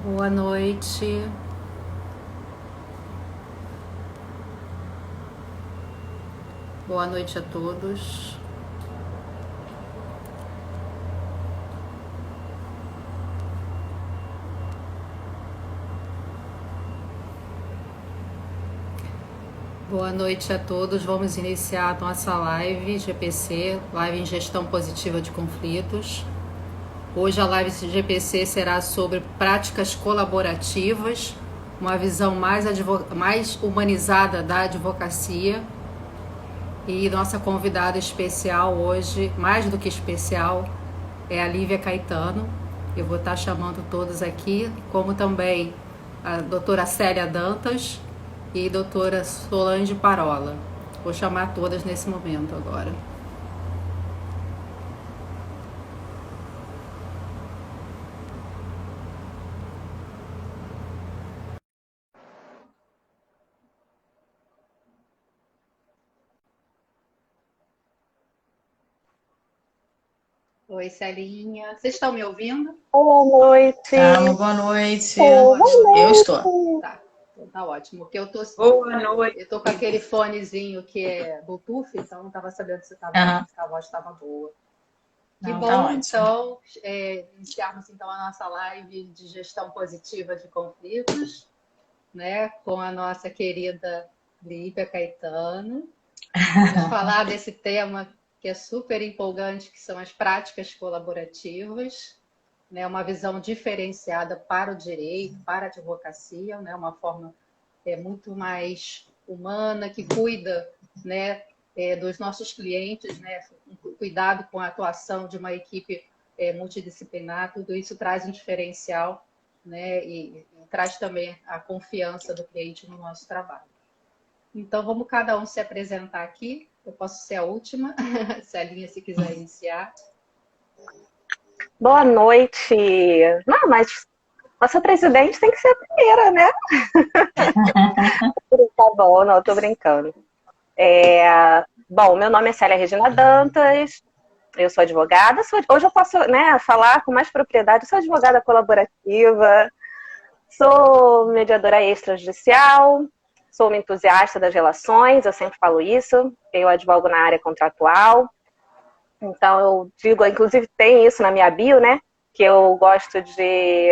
Boa noite. Boa noite a todos. Boa noite a todos. Vamos iniciar a nossa live GPC, live em gestão positiva de conflitos. Hoje a live GPC será sobre práticas colaborativas, uma visão mais humanizada da advocacia. E nossa convidada especial hoje, mais do que especial, é a Lívia Caetano. Eu vou estar chamando todos aqui, como também a doutora Célia Dantas e a doutora Solange Parola. Vou chamar todas nesse momento agora. Oi, Celinha. Vocês estão me ouvindo? Boa noite. Boa noite. Boa noite. Eu estou. Tá, então tá ótimo. Porque eu tô com aquele fonezinho que é Bluetooth, então não estava sabendo se a voz estava boa. Que Não, bom, tá então, iniciarmos então a nossa live de gestão positiva de conflitos, né, com a nossa querida Lívia Caetano. Vamos falar desse tema que é super empolgante, que são as práticas colaborativas, né, uma visão diferenciada para o direito, para a advocacia, né, uma forma muito mais humana, que cuida, né, dos nossos clientes, né, um cuidado com a atuação de uma equipe multidisciplinar. Tudo isso traz um diferencial, né, e traz também a confiança do cliente no nosso trabalho. Então, vamos cada um se apresentar aqui. Eu posso ser a última, Celinha, se quiser iniciar. Boa noite. Não, mas nossa presidente tem que ser a primeira, né? Tá bom, não, tô brincando. Bom, meu nome é Célia Regina Dantas, eu sou advogada, hoje eu posso, né, falar com mais propriedade, sou advogada colaborativa, sou mediadora extrajudicial, sou uma entusiasta das relações, eu sempre falo isso, eu advogo na área contratual. Então, eu digo, inclusive tem isso na minha bio, né? Que eu gosto de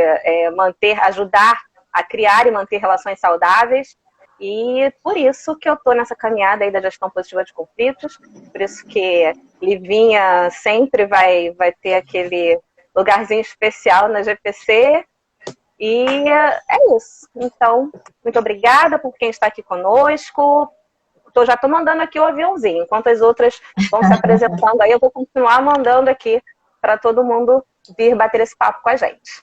ajudar a criar e manter relações saudáveis. E por isso que eu estou nessa caminhada aí da gestão positiva de conflitos. Por isso que Livinha sempre vai ter aquele lugarzinho especial na GPC. E é isso. Então, muito obrigada por quem está aqui conosco. Já estou mandando aqui o aviãozinho. Enquanto as outras vão se apresentando aí, eu vou continuar mandando aqui para todo mundo vir bater esse papo com a gente.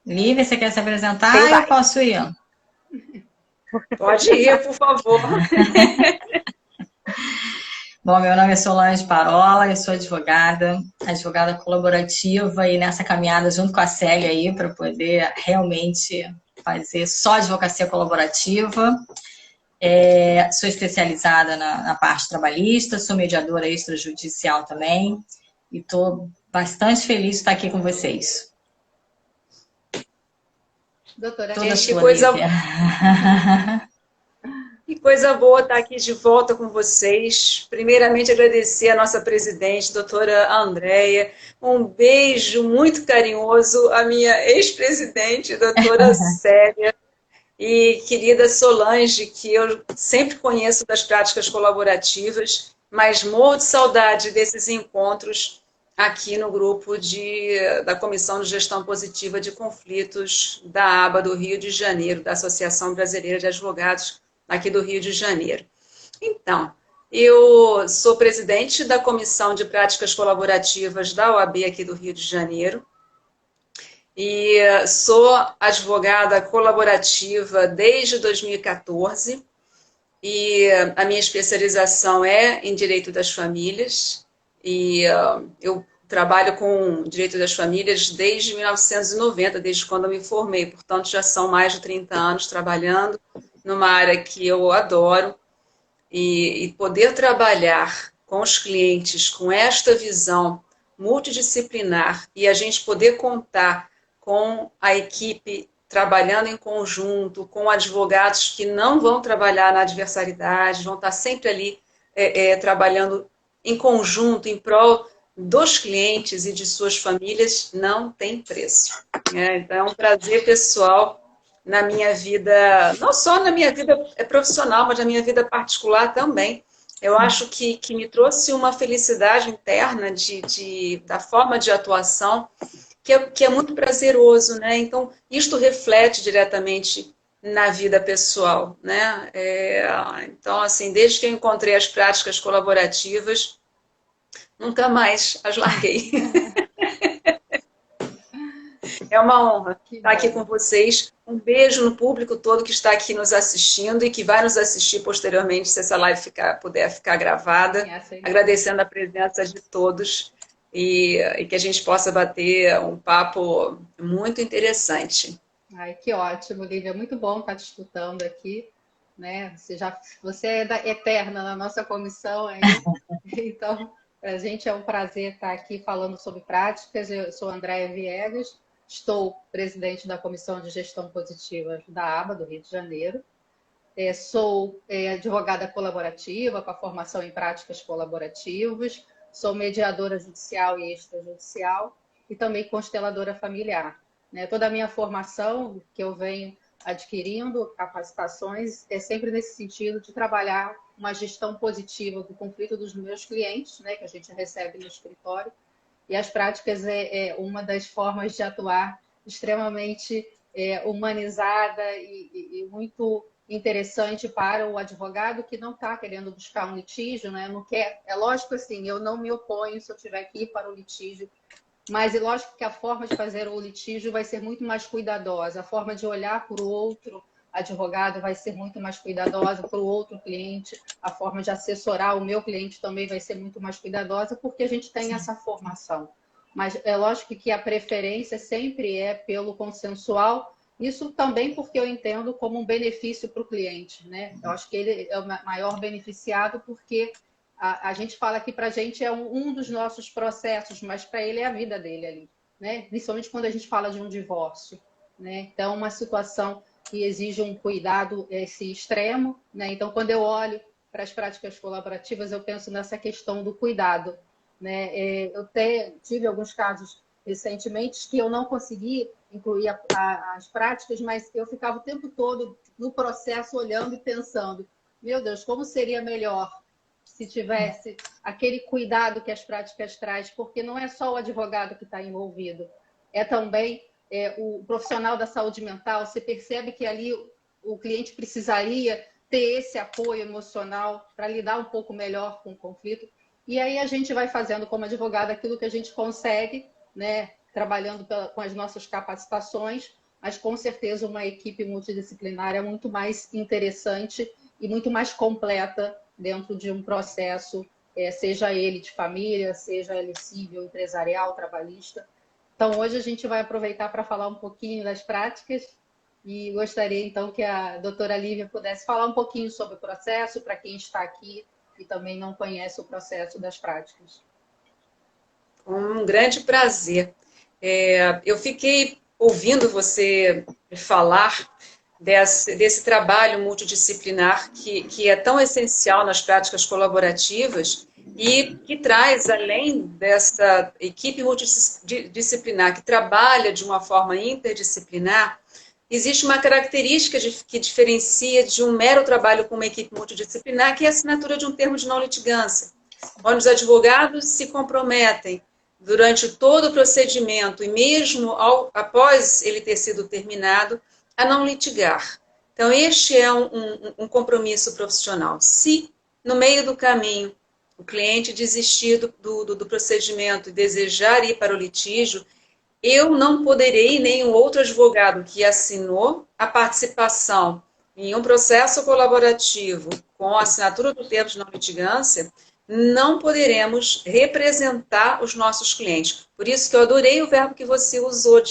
Lívia, você quer se apresentar? Eu posso ir. Pode ir, por favor. Bom, meu nome é Solange Parola, eu sou advogada colaborativa e nessa caminhada junto com a Célia aí para poder realmente fazer só advocacia colaborativa. Sou especializada na parte trabalhista, sou mediadora extrajudicial também e estou bastante feliz de estar aqui com vocês. Doutora, que coisa boa estar aqui de volta com vocês. Primeiramente, agradecer a nossa presidente, doutora Andréia. Um beijo muito carinhoso à minha ex-presidente, doutora Célia. E querida Solange, que eu sempre conheço das práticas colaborativas, mas morro de saudade desses encontros aqui no grupo da Comissão de Gestão Positiva de Conflitos da ABA do Rio de Janeiro, da Associação Brasileira de Advogados aqui do Rio de Janeiro. Então, eu sou presidente da Comissão de Práticas Colaborativas da OAB aqui do Rio de Janeiro, e sou advogada colaborativa desde 2014, e a minha especialização é em Direito das Famílias, e eu trabalho com Direito das Famílias desde 1990, desde quando eu me formei, portanto já são mais de 30 anos trabalhando numa área que eu adoro, e poder trabalhar com os clientes com esta visão multidisciplinar e a gente poder contar com a equipe trabalhando em conjunto, com advogados que não vão trabalhar na adversariedade, vão estar sempre ali trabalhando em conjunto, em prol dos clientes e de suas famílias, não tem preço. Então, é um prazer pessoal na minha vida, não só na minha vida profissional, mas na minha vida particular também. Eu acho que me trouxe uma felicidade interna da forma de atuação, que é muito prazeroso, né? Então, isto reflete diretamente na vida pessoal, né? Então, assim, desde que eu encontrei as práticas colaborativas, nunca mais as larguei. É uma honra estar aqui com vocês. Um beijo no público todo que está aqui nos assistindo e que vai nos assistir posteriormente, se essa live puder ficar gravada. Agradecendo a presença de todos e que a gente possa bater um papo muito interessante. Ai, que ótimo, Lívia. Muito bom estar te escutando aqui. Né? Você é eterna na nossa comissão aí. Então, para a gente é um prazer estar aqui falando sobre práticas. Eu sou Andréia Viegas. Estou presidente da Comissão de Gestão Positiva da ABA, do Rio de Janeiro. Sou advogada colaborativa, com a formação em práticas colaborativas. Sou mediadora judicial e extrajudicial e também consteladora familiar. Toda a minha formação que eu venho adquirindo, capacitações, é sempre nesse sentido de trabalhar uma gestão positiva do conflito dos meus clientes, né, que a gente recebe no escritório. E as práticas é uma das formas de atuar extremamente humanizada e muito interessante para o advogado que não está querendo buscar um litígio, né? Não quer, é lógico assim, eu não me oponho se eu tiver que ir para o litígio, mas é lógico que a forma de fazer o litígio vai ser muito mais cuidadosa, a forma de olhar para o outro advogado vai ser muito mais cuidadosa, para o outro cliente, a forma de assessorar o meu cliente também vai ser muito mais cuidadosa, porque a gente tem essa formação. Mas é lógico que a preferência sempre é pelo consensual, isso também porque eu entendo como um benefício para o cliente, né? Eu acho que ele é o maior beneficiado porque a gente fala que para a gente é um dos nossos processos, mas para ele é a vida dele ali, né? Principalmente quando a gente fala de um divórcio, né? Então, uma situação que exige um cuidado extremo, né? Então, quando eu olho para as práticas colaborativas, eu penso nessa questão do cuidado, né? Eu tive alguns casos recentemente que eu não consegui incluir as práticas, mas eu ficava o tempo todo no processo olhando e pensando, meu Deus, como seria melhor se tivesse aquele cuidado que as práticas trazem, porque não é só o advogado que está envolvido, é também o profissional da saúde mental. Você percebe que ali o cliente precisaria ter esse apoio emocional para lidar um pouco melhor com o conflito. E aí a gente vai fazendo como advogado aquilo que a gente consegue, né, trabalhando com as nossas capacitações, mas com certeza uma equipe multidisciplinar é muito mais interessante e muito mais completa dentro de um processo, seja ele de família, seja ele civil, empresarial, trabalhista. Então, hoje a gente vai aproveitar para falar um pouquinho das práticas e gostaria, então, que a doutora Lívia pudesse falar um pouquinho sobre o processo, para quem está aqui e também não conhece o processo das práticas. Um grande prazer. Eu fiquei ouvindo você falar desse trabalho multidisciplinar que é tão essencial nas práticas colaborativas e que traz, além dessa equipe multidisciplinar que trabalha de uma forma interdisciplinar, existe uma característica que diferencia de um mero trabalho com uma equipe multidisciplinar, que é a assinatura de um termo de não litigância, onde os advogados se comprometem durante todo o procedimento e mesmo após ele ter sido terminado, a não litigar. Então, este é um compromisso profissional. Se, no meio do caminho, o cliente desistir do procedimento e desejar ir para o litígio, eu não poderei, nem o outro advogado que assinou a participação em um processo colaborativo com a assinatura do termo de não litigância, não poderemos representar os nossos clientes. Por isso que eu adorei o verbo que você usou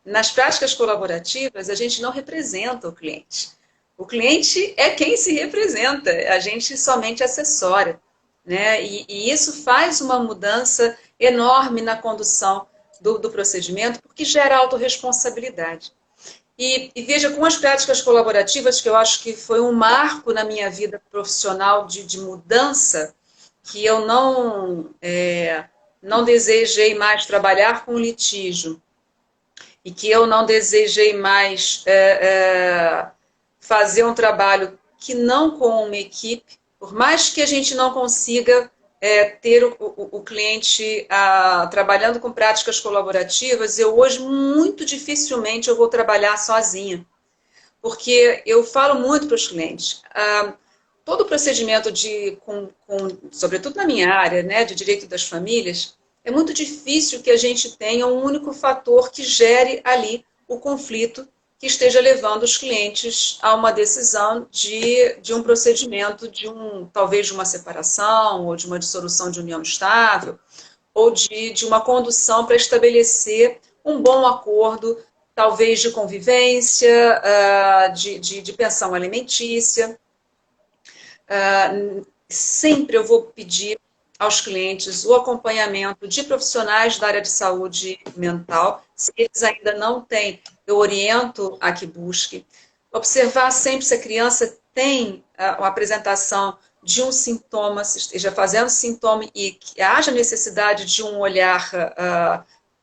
nas práticas colaborativas, a gente não representa o cliente. O cliente é quem se representa, a gente somente assessora, né? E isso faz uma mudança enorme na condução do procedimento, porque gera autorresponsabilidade. E veja, com as práticas colaborativas, que eu acho que foi um marco na minha vida profissional de mudança, que eu não desejei mais trabalhar com litígio, e que eu não desejei mais fazer um trabalho que não com uma equipe, por mais que a gente não consiga ter o cliente trabalhando com práticas colaborativas, eu hoje muito dificilmente eu vou trabalhar sozinha, porque eu falo muito para os clientes, todo o procedimento sobretudo na minha área, né, de direito das famílias, é muito difícil que a gente tenha um único fator que gere ali o conflito que esteja levando os clientes a uma decisão de um procedimento, talvez de uma separação, ou de uma dissolução de união estável, ou de uma condução para estabelecer um bom acordo, talvez de convivência, de pensão alimentícia. Sempre eu vou pedir aos clientes o acompanhamento de profissionais da área de saúde mental. Se eles ainda não têm, eu oriento a que busque. Observar sempre se a criança tem a apresentação de um sintoma, se esteja fazendo sintoma e que haja necessidade de um olhar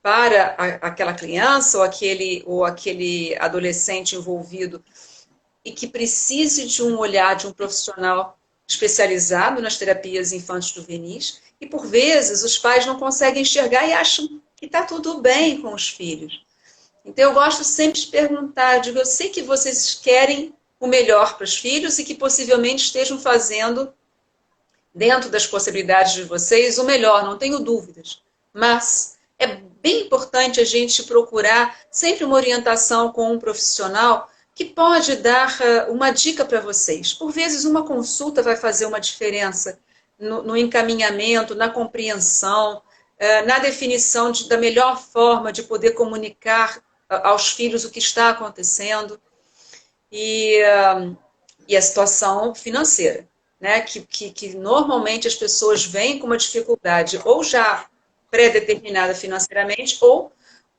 para aquela criança ou aquele adolescente envolvido e que precise de um olhar de um profissional especializado nas terapias infanto-juvenis, e por vezes os pais não conseguem enxergar e acham que está tudo bem com os filhos. Então eu gosto sempre de perguntar, eu sei que vocês querem o melhor para os filhos e que possivelmente estejam fazendo, dentro das possibilidades de vocês, o melhor, não tenho dúvidas. Mas é bem importante a gente procurar sempre uma orientação com um profissional que pode dar uma dica para vocês. Por vezes, uma consulta vai fazer uma diferença no encaminhamento, na compreensão, na definição da melhor forma de poder comunicar aos filhos o que está acontecendo. E a situação financeira, né? Que normalmente as pessoas vêm com uma dificuldade ou já pré-determinada financeiramente ou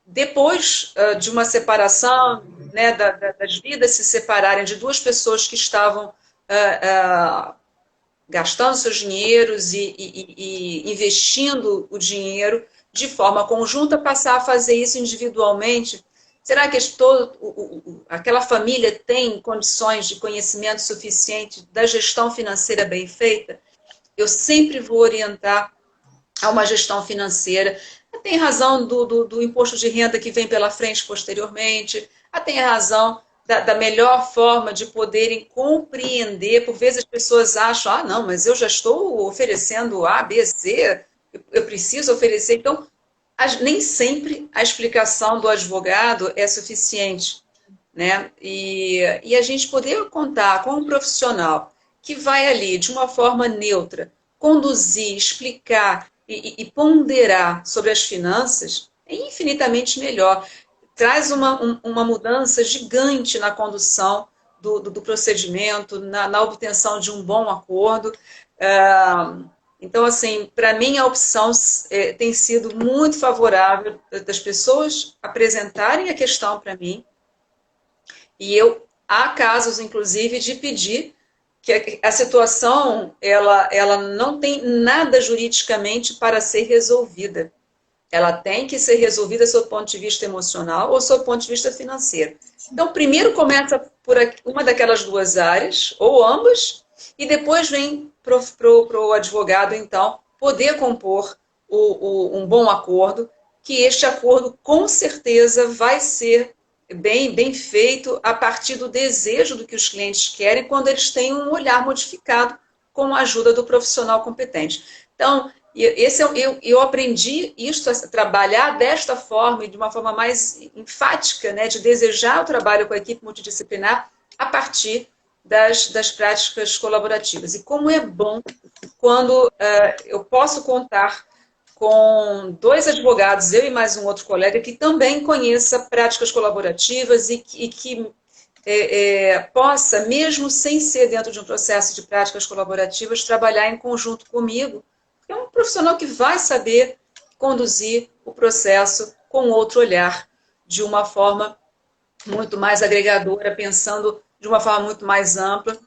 depois de uma separação, né, das vidas se separarem de duas pessoas que estavam gastando seus dinheiros e investindo o dinheiro de forma conjunta, passar a fazer isso individualmente. Será que aquela família tem condições de conhecimento suficiente da gestão financeira bem feita? Eu sempre vou orientar a uma gestão financeira. Tem razão do imposto de renda que vem pela frente posteriormente, tem a razão da melhor forma de poderem compreender. Por vezes as pessoas acham, não, mas eu já estou oferecendo A, B, C, eu preciso oferecer. Então, nem sempre a explicação do advogado é suficiente, né? E a gente poder contar com um profissional que vai ali, de uma forma neutra, conduzir, explicar e ponderar sobre as finanças é infinitamente melhor. Traz uma mudança gigante na condução do procedimento, na obtenção de um bom acordo. Então, assim, para mim a opção tem sido muito favorável das pessoas apresentarem a questão para mim. E há casos, inclusive, de pedir que a situação ela não tem nada juridicamente para ser resolvida. Ela tem que ser resolvida sob o ponto de vista emocional ou sob o ponto de vista financeiro. Então, primeiro começa por uma daquelas duas áreas, ou ambas, e depois vem para o advogado, então, poder compor um bom acordo, que este acordo, com certeza, vai ser bem feito a partir do desejo do que os clientes querem, quando eles têm um olhar modificado com a ajuda do profissional competente. Então, eu aprendi isso, a trabalhar desta forma e de uma forma mais enfática, né, de desejar o trabalho com a equipe multidisciplinar a partir das práticas colaborativas. E como é bom quando eu posso contar com dois advogados, eu e mais um outro colega, que também conheça práticas colaborativas e que possa, mesmo sem ser dentro de um processo de práticas colaborativas, trabalhar em conjunto comigo. É um profissional que vai saber conduzir o processo com outro olhar, de uma forma muito mais agregadora, pensando de uma forma muito mais ampla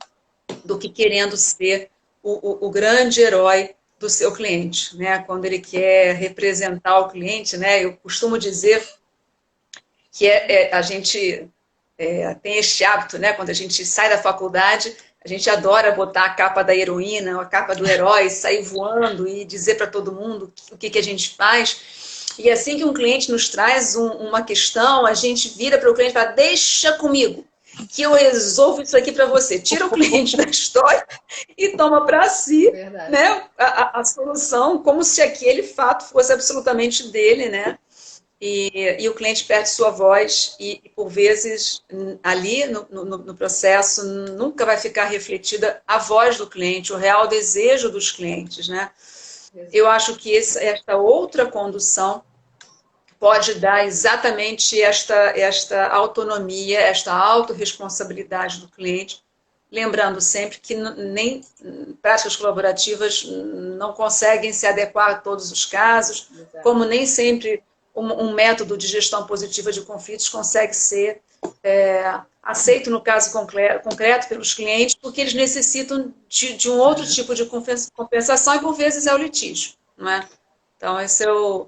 do que querendo ser o grande herói do seu cliente, né? Quando ele quer representar o cliente, né? Eu costumo dizer que a gente tem este hábito, né? Quando a gente sai da faculdade, a gente adora botar a capa da heroína, a capa do herói, sair voando e dizer para todo mundo o que a gente faz. E assim que um cliente nos traz uma questão, a gente vira para o cliente e fala, deixa comigo, que eu resolvo isso aqui para você. Tira o cliente da história e toma para si, né, a solução, como se aquele fato fosse absolutamente dele, né? E o cliente perde sua voz e por vezes, ali no processo, nunca vai ficar refletida a voz do cliente, o real desejo dos clientes, né? Eu acho que esta outra condução pode dar exatamente esta autonomia, esta autorresponsabilidade do cliente, lembrando sempre que nem práticas colaborativas não conseguem se adequar a todos os casos, como nem sempre um método de gestão positiva de conflitos consegue ser aceito no caso concreto pelos clientes, porque eles necessitam de um outro tipo de compensação e por vezes é o litígio, não é? Então esse é o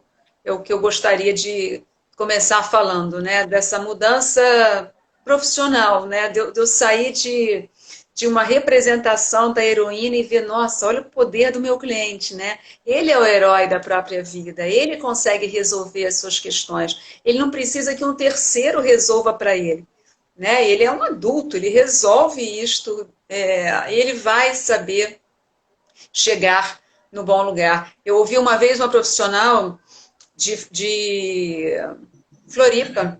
que eu gostaria de começar falando, né? Dessa mudança profissional, né? De eu sair de uma representação da heroína e ver, nossa, olha o poder do meu cliente, né? Ele é o herói da própria vida, ele consegue resolver as suas questões, ele não precisa que um terceiro resolva para ele, né? Ele é um adulto, ele resolve isto, ele vai saber chegar no bom lugar. Eu ouvi uma vez uma profissional de Floripa,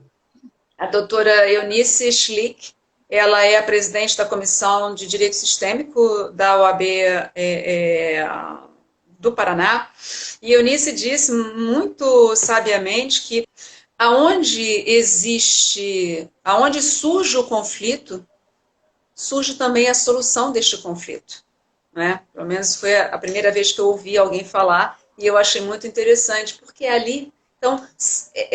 a doutora Eunice Schlick, ela é a presidente da Comissão de Direito Sistêmico da OAB do Paraná, e Eunice disse muito sabiamente que aonde surge o conflito, surge também a solução deste conflito, né? Pelo menos foi a primeira vez que eu ouvi alguém falar, e eu achei muito interessante, porque ali, então,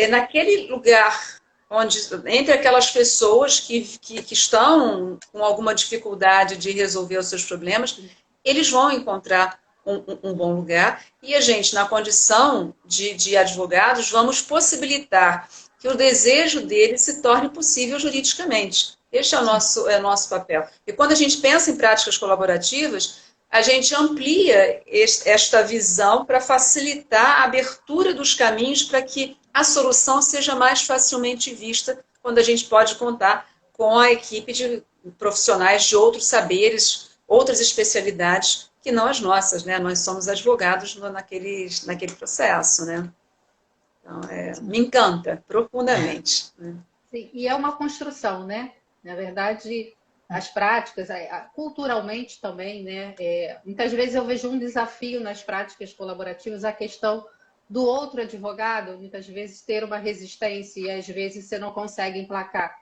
naquele lugar onde, entre aquelas pessoas que estão com alguma dificuldade de resolver os seus problemas, eles vão encontrar um bom lugar, e a gente, na condição de advogados, vamos possibilitar que o desejo deles se torne possível juridicamente. Este é o nosso papel. E quando a gente pensa em práticas colaborativas, a gente amplia esta visão para facilitar a abertura dos caminhos para que a solução seja mais facilmente vista quando a gente pode contar com a equipe de profissionais de outros saberes, outras especialidades que não as nossas, né? Nós somos advogados naquele processo, né? Então, me encanta profundamente. Né? Sim, e é uma construção, né? Na verdade, as práticas, culturalmente também, né? Muitas vezes eu vejo um desafio nas práticas colaborativas, a questão do outro advogado, muitas vezes ter uma resistência e às vezes você não consegue emplacar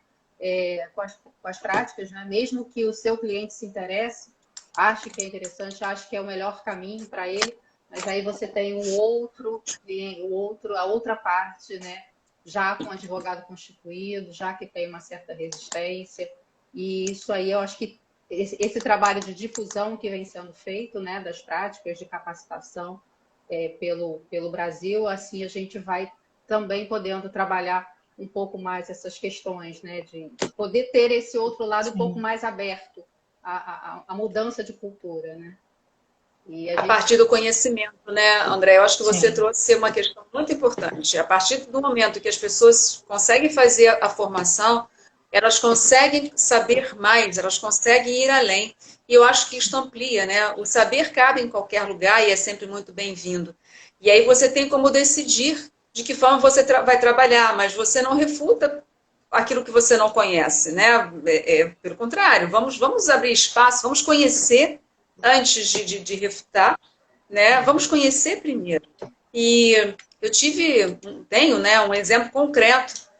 com as práticas, né? Mesmo que o seu cliente se interesse, ache que é interessante, ache que é o melhor caminho para ele, mas aí você tem a outra parte, né? Já com advogado constituído, já que tem uma certa resistência. E isso aí, eu acho que esse trabalho de difusão que vem sendo feito, né, das práticas de capacitação pelo Brasil, assim a gente vai também podendo trabalhar um pouco mais essas questões, né, de poder ter esse outro lado um pouco mais aberto à mudança de cultura, né? A partir do conhecimento, né, André? Eu acho que você trouxe uma questão muito importante. A partir do momento que as pessoas conseguem fazer a formação, elas conseguem saber mais, elas conseguem ir além. E eu acho que isto amplia, né? O saber cabe em qualquer lugar e é sempre muito bem-vindo. E aí você tem como decidir de que forma você vai trabalhar, mas você não refuta aquilo que você não conhece, né? Pelo contrário, vamos abrir espaço, vamos conhecer antes de refutar, né? Vamos conhecer primeiro. E eu tenho, né, um exemplo concreto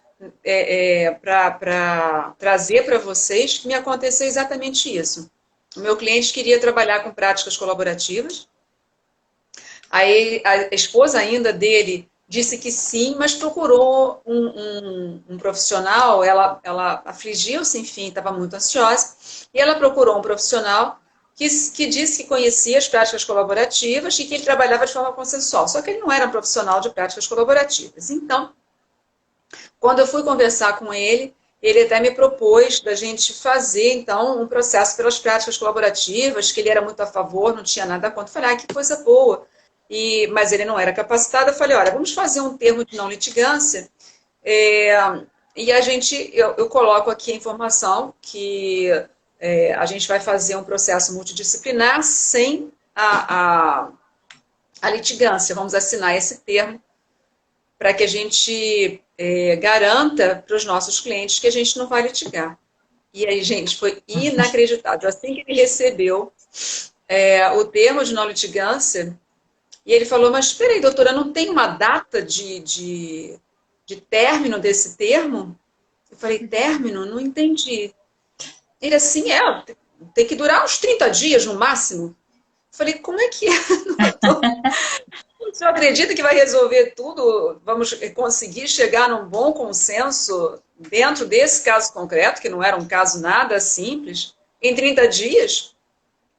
para trazer para vocês que me aconteceu exatamente isso. O meu cliente queria trabalhar com práticas colaborativas. Aí a esposa ainda dele disse que sim, mas procurou um profissional, ela afligiu-se, enfim, estava muito ansiosa, e ela procurou um profissional que disse que conhecia as práticas colaborativas e que ele trabalhava de forma consensual, só que ele não era um profissional de práticas colaborativas. Então, quando eu fui conversar com ele, ele até me propôs da gente fazer, então, um processo pelas práticas colaborativas, que ele era muito a favor, não tinha nada contra. Eu falei, que coisa boa. Mas ele não era capacitado. Eu falei, olha, vamos fazer um termo de não litigância, e eu coloco aqui a informação que a gente vai fazer um processo multidisciplinar sem a litigância. Vamos assinar esse termo para que a gente garanta para os nossos clientes que a gente não vai litigar. E aí, gente, foi inacreditável. Assim que ele recebeu o termo de não litigância, e ele falou, mas espera aí, doutora, não tem uma data de término desse termo? Eu falei, término? Não entendi. Ele assim, tem que durar uns 30 dias no máximo. Eu falei, como é que é, doutor? O senhor acredita que vai resolver tudo? Vamos conseguir chegar num bom consenso dentro desse caso concreto, que não era um caso nada simples, em 30 dias?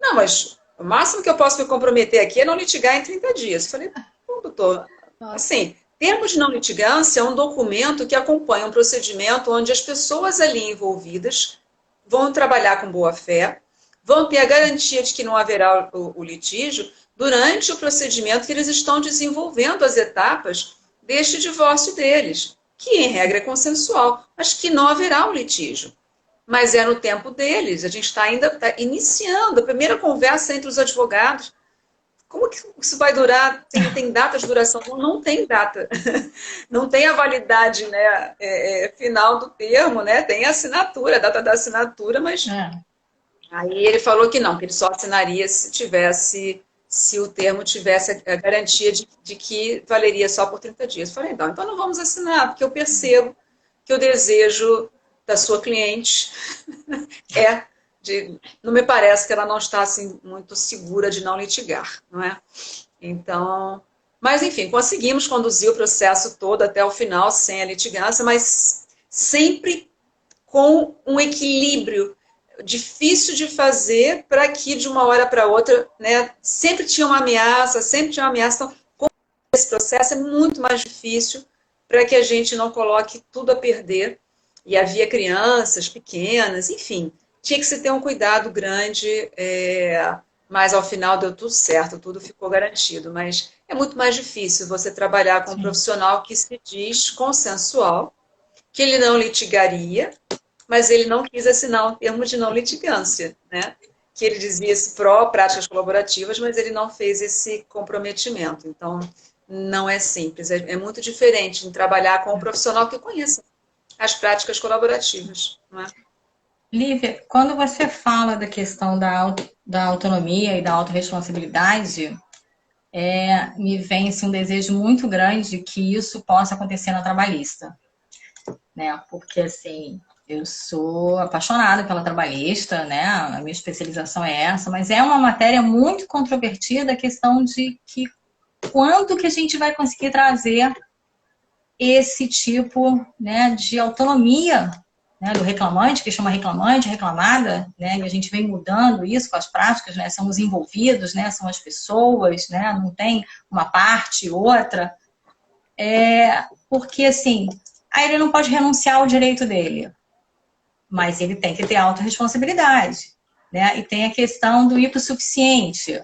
Não, mas o máximo que eu posso me comprometer aqui é não litigar em 30 dias. Eu falei, bom, doutor, assim, termo de não litigância é um documento que acompanha um procedimento onde as pessoas ali envolvidas vão trabalhar com boa fé, vão ter a garantia de que não haverá o litígio durante o procedimento que eles estão desenvolvendo as etapas deste divórcio deles, que em regra é consensual, mas que não haverá um litígio. Mas é no tempo deles, a gente está ainda iniciando a primeira conversa entre os advogados. Como que isso vai durar? Tem data de duração? Não tem data. Não tem a validade, né, final do termo, né? Tem a assinatura, a data da assinatura, mas... Aí ele falou que não, que ele só assinaria se o termo tivesse a garantia de que valeria só por 30 dias. Eu falei, então não vamos assinar, porque eu percebo que o desejo da sua cliente não me parece que ela não está assim, muito segura de não litigar, não é? Então, mas enfim, conseguimos conduzir o processo todo até o final sem a litigância, mas sempre com um equilíbrio difícil de fazer para que de uma hora para outra, né, sempre tinha uma ameaça, então com esse processo é muito mais difícil para que a gente não coloque tudo a perder. E havia crianças pequenas, enfim, tinha que se ter um cuidado grande, mas ao final deu tudo certo, tudo ficou garantido. Mas é muito mais difícil você trabalhar com um profissional que se diz consensual, que ele não litigaria, mas ele não quis assinar um termo de não litigância, né? Que ele dizia-se pró-práticas colaborativas, mas ele não fez esse comprometimento. Então, não é simples, é muito diferente em trabalhar com um profissional que conheça as práticas colaborativas, não é? Lívia, quando você fala da questão da autonomia e da autorresponsabilidade, me vem assim, um desejo muito grande que isso possa acontecer na trabalhista, né? Porque, assim, eu sou apaixonada pela trabalhista, né? A minha especialização é essa, mas é uma matéria muito controvertida a questão de que quando que a gente vai conseguir trazer esse tipo, né, de autonomia, né, do reclamante, que chama reclamante, reclamada, né, e a gente vem mudando isso com as práticas, né, são os envolvidos, né, são as pessoas, né, não tem uma parte, outra, porque, assim, aí ele não pode renunciar ao direito dele, mas ele tem que ter autorresponsabilidade, né, e tem a questão do hipossuficiente,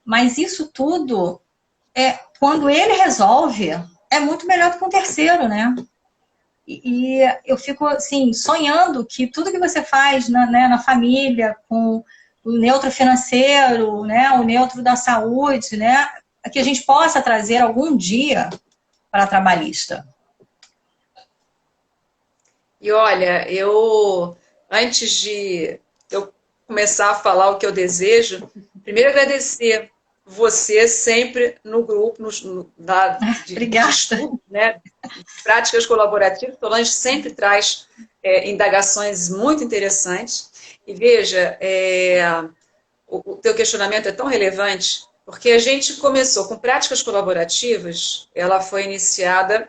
mas isso tudo, quando ele resolve, é muito melhor do que um terceiro, né? E eu fico, assim, sonhando que tudo que você faz na família, com o neutro financeiro, né, o neutro da saúde, né, que a gente possa trazer algum dia para a trabalhista. E olha, antes de eu começar a falar o que eu desejo, primeiro agradecer você sempre no grupo de estudo, né, práticas colaborativas. Solange sempre traz indagações muito interessantes. E veja, o teu questionamento é tão relevante, Porque a gente começou com práticas colaborativas, ela foi iniciada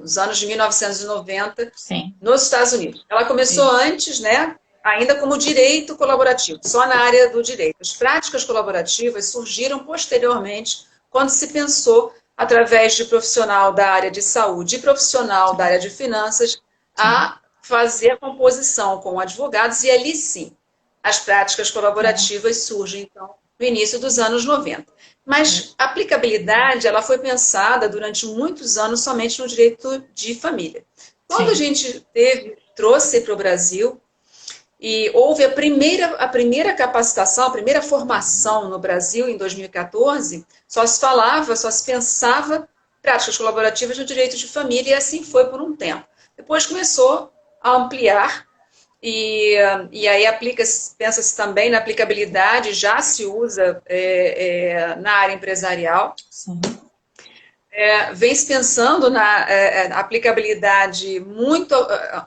nos anos de 1990, Sim. nos Estados Unidos. Ela começou antes, né, ainda como direito colaborativo, só na área do direito. As práticas colaborativas surgiram posteriormente, quando se pensou, através de profissional da área de saúde e profissional da área de finanças, a fazer a composição com advogados, e ali sim, as práticas colaborativas surgem, então, no início dos anos 90. Mas a aplicabilidade, ela foi pensada durante muitos anos somente no direito de família. Quando a gente trouxe para o Brasil, e houve a primeira capacitação, a primeira formação no Brasil, em 2014, só se pensava práticas colaborativas no direito de família, e assim foi por um tempo. Depois começou a ampliar, e aí pensa-se também na aplicabilidade, já se usa na área empresarial. Sim. Vem se pensando na aplicabilidade muito,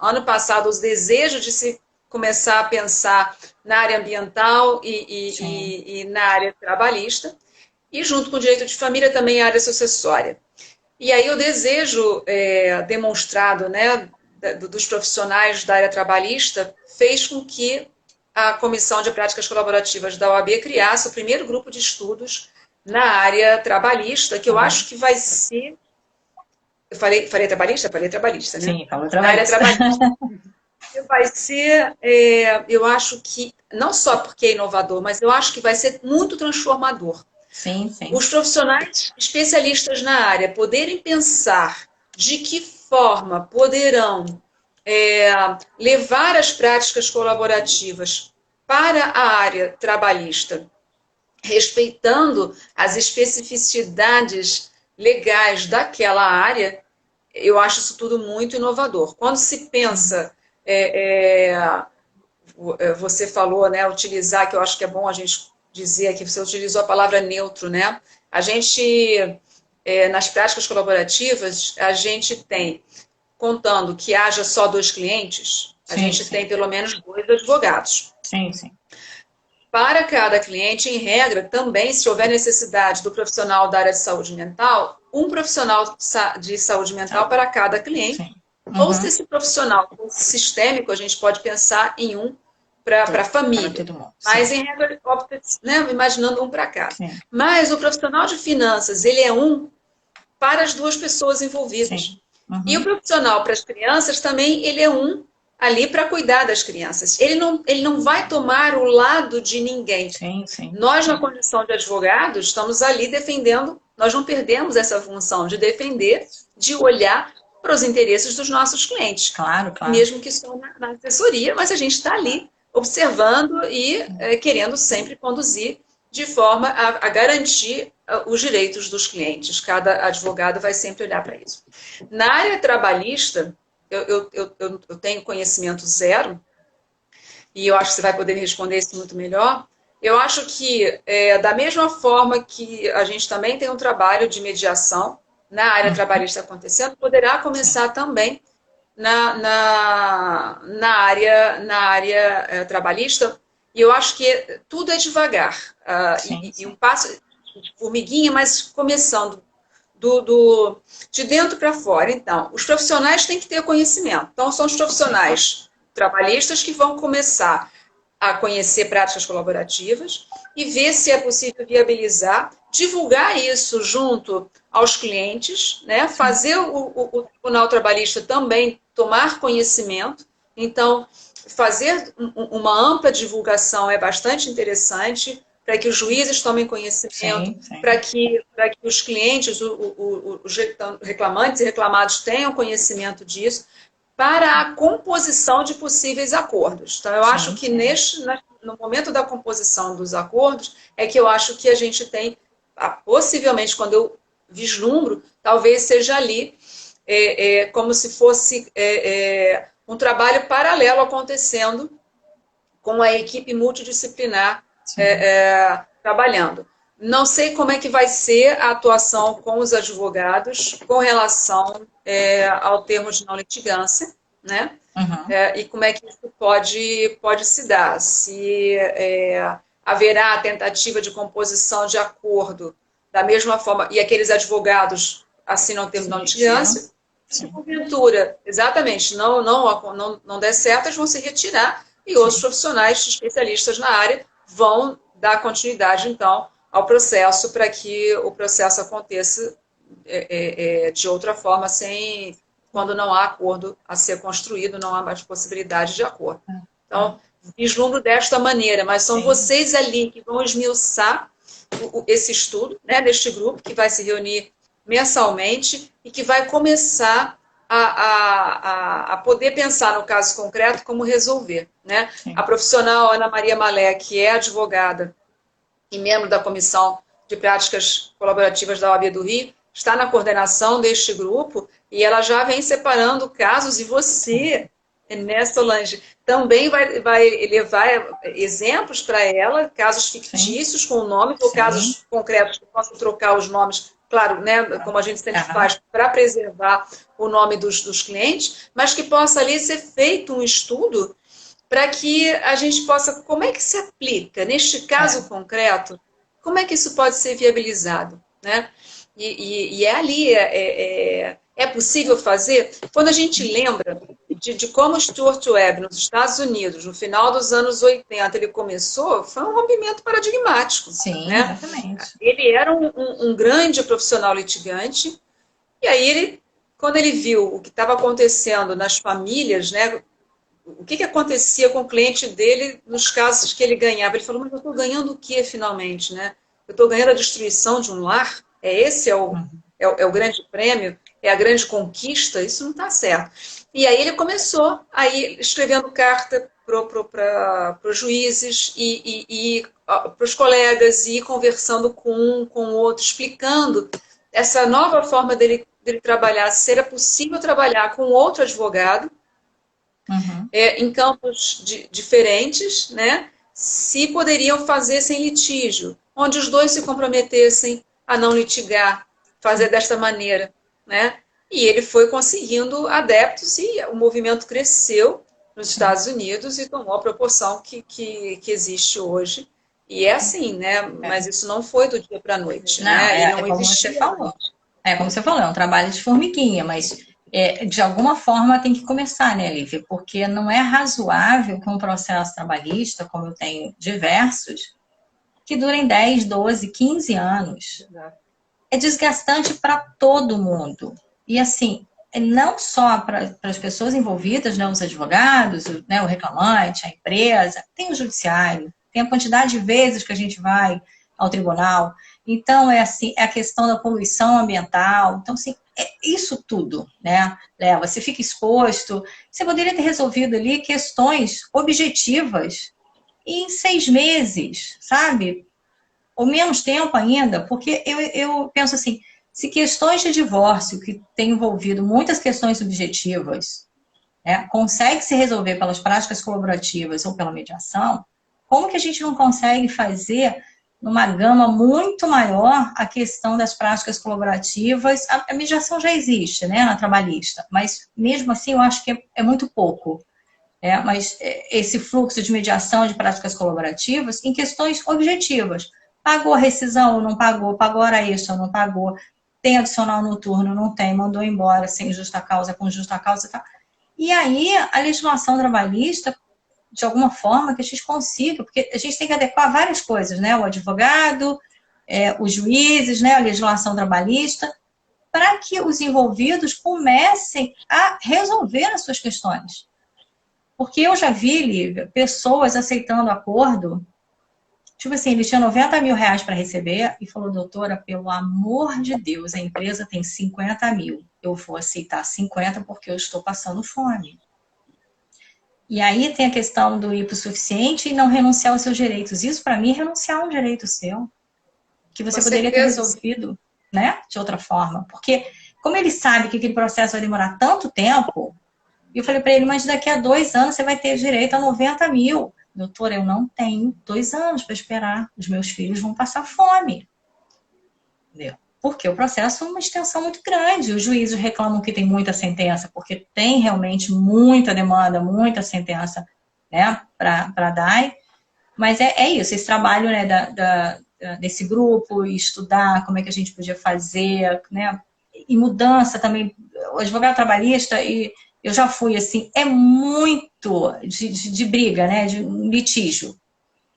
ano passado, os desejos de se começar a pensar na área ambiental e na área trabalhista, e junto com o direito de família também a área sucessória. E aí o desejo demonstrado, né, dos profissionais da área trabalhista fez com que a Comissão de Práticas Colaborativas da OAB criasse o primeiro grupo de estudos na área trabalhista, que eu acho que vai ser... Eu falei trabalhista? Falei trabalhista, né? Sim, falou trabalhista. Na área trabalhista. Vai ser, eu acho que, não só porque é inovador, mas eu acho que vai ser muito transformador. Sim, sim. Os profissionais especialistas na área poderem pensar de que forma poderão levar as práticas colaborativas para a área trabalhista, respeitando as especificidades legais daquela área, eu acho isso tudo muito inovador. Quando se pensa, você falou, né, utilizar, que eu acho que é bom a gente dizer aqui, você utilizou a palavra neutro, né? A gente, nas práticas colaborativas, a gente tem, contando que haja só 2 clientes, a gente tem pelo menos 2 advogados. Sim, sim. Para cada cliente, em regra, também, se houver necessidade do profissional da área de saúde mental, um profissional de saúde mental para cada cliente. Ou se esse profissional fosse sistêmico, a gente pode pensar em um para a família. Para todo mundo. Mas, em regra, né, imaginando um para cada. Mas o profissional de finanças, ele é um para as 2 pessoas envolvidas. E o profissional para as crianças também, ele é um ali para cuidar das crianças. Ele não vai tomar o lado de ninguém. Nós, na condição de advogados, estamos ali defendendo, nós não perdemos essa função de defender, de olhar para os interesses dos nossos clientes. Claro, claro. Mesmo que só na assessoria, mas a gente está ali observando e querendo sempre conduzir de forma a garantir os direitos dos clientes. Cada advogado vai sempre olhar para isso. Na área trabalhista, eu tenho conhecimento zero, e eu acho que você vai poder me responder isso muito melhor. Eu acho que, da mesma forma que a gente também tem um trabalho de mediação na área trabalhista acontecendo, poderá começar também na área trabalhista, e eu acho que tudo é devagar, e um passo de formiguinha, mas começando de dentro para fora. Então, os profissionais têm que ter conhecimento. Então, são os profissionais trabalhistas que vão começar a conhecer práticas colaborativas e ver se é possível viabilizar, divulgar isso junto aos clientes, né? Fazer o Tribunal Trabalhista também tomar conhecimento. Então, fazer uma ampla divulgação é bastante interessante, para que os juízes tomem conhecimento, para que os clientes, os reclamantes e reclamados tenham conhecimento disso, para a composição de possíveis acordos. Então, eu acho que no momento da composição dos acordos, é que eu acho que a gente tem, possivelmente, quando eu vislumbro, talvez seja ali, como se fosse um trabalho paralelo acontecendo com a equipe multidisciplinar trabalhando. Não sei como é que vai ser a atuação com os advogados com relação ao termo de não litigância, né? E como é que isso pode se dar. Se haverá a tentativa de composição de acordo da mesma forma, e aqueles advogados assinam o termo de não litigância. Se porventura, exatamente, não der certo, eles vão se retirar e outros profissionais especialistas na área vão dar continuidade, então, ao processo para que o processo aconteça de outra forma, quando não há acordo a ser construído, não há mais possibilidade de acordo. Então, vislumbro desta maneira, mas são vocês ali que vão esmiuçar esse estudo, né, deste grupo, que vai se reunir mensalmente e que vai começar a poder pensar no caso concreto como resolver. Né? A profissional Ana Maria Malé, que é advogada e membro da Comissão de Práticas Colaborativas da OAB do Rio, está na coordenação deste grupo e ela já vem separando casos, e você, né, Solange, também vai levar exemplos para ela, casos fictícios com nomes, ou casos concretos que possam trocar os nomes, claro, né, como a gente sempre faz, para preservar o nome dos clientes, mas que possa ali ser feito um estudo para que a gente possa, como é que se aplica, neste caso concreto, como é que isso pode ser viabilizado, né? E é ali, é possível fazer, quando a gente lembra de como Stuart Webb, nos Estados Unidos, no final dos anos 80, ele começou, foi um rompimento paradigmático. Sim, né? Exatamente. Ele era um grande profissional litigante, e aí, quando ele viu o que estava acontecendo nas famílias, né, o que acontecia com o cliente dele nos casos que ele ganhava, ele falou, mas eu estou ganhando o que finalmente? Né? Eu estou ganhando a destruição de um lar? Esse é o grande prêmio? É a grande conquista? Isso não está certo. E aí ele começou aí escrevendo carta para os juízes e para os colegas, e conversando com um, com o outro, explicando essa nova forma dele trabalhar, se era possível trabalhar com outro advogado, em campos diferentes, né? Se poderiam fazer sem litígio, onde os dois se comprometessem a não litigar, fazer desta maneira, né? E ele foi conseguindo adeptos e o movimento cresceu nos Estados Unidos e tomou a proporção que existe hoje. E é assim, né? Mas isso não foi do dia para a noite, não, né? É como você falou. É como você falou, é um trabalho de formiguinha, mas de alguma forma tem que começar, né, Lívia? Porque não é razoável que um processo trabalhista, como eu tenho diversos, que durem 10, 12, 15 anos. É desgastante para todo mundo. E assim, não só para as pessoas envolvidas, né, os advogados, né, o reclamante, a empresa, tem o judiciário, tem a quantidade de vezes que a gente vai ao tribunal. Então, assim, é a questão da poluição ambiental. Então, assim, isso tudo, né? Você fica exposto. Você poderia ter resolvido ali questões objetivas em 6 meses, sabe? Ou menos tempo ainda, porque eu penso assim, se questões de divórcio, que tem envolvido muitas questões subjetivas, né, consegue se resolver pelas práticas colaborativas ou pela mediação, como que a gente não consegue fazer numa gama muito maior a questão das práticas colaborativas? A mediação já existe, né, na trabalhista, mas mesmo assim eu acho que é muito pouco. Mas esse fluxo de mediação de práticas colaborativas em questões objetivas. Pagou a rescisão ou não pagou? Pagou hora extra ou não pagou? Tem adicional noturno? Não tem? Mandou embora sem justa causa, com justa causa e tal. E aí, a legislação trabalhista, de alguma forma, que a gente consiga, porque a gente tem que adequar várias coisas, né? O advogado, os juízes, né? A legislação trabalhista, para que os envolvidos comecem a resolver as suas questões. Porque eu já vi, Lívia, pessoas aceitando acordo. Tipo assim, ele tinha 90 mil reais para receber e falou, doutora, pelo amor de Deus, a empresa tem 50 mil. Eu vou aceitar 50 porque eu estou passando fome. E aí tem a questão do hipossuficiente e não renunciar aos seus direitos. Isso, para mim, é renunciar a um direito seu. Que você poderia ter resolvido, né, de outra forma. Porque, como ele sabe que aquele processo vai demorar tanto tempo, eu falei para ele, mas daqui a 2 anos você vai ter direito a 90 mil. Doutora, eu não tenho 2 anos para esperar. Os meus filhos vão passar fome. Entendeu? Porque o processo é uma extensão muito grande. Os juízes reclamam que tem muita sentença, porque tem realmente muita demanda, muita sentença, né, para dar. Mas é isso, esse trabalho, né, desse grupo, e estudar como é que a gente podia fazer, né? E mudança também. O advogado trabalhista, e eu já fui assim, é muito de briga, né? De litígio.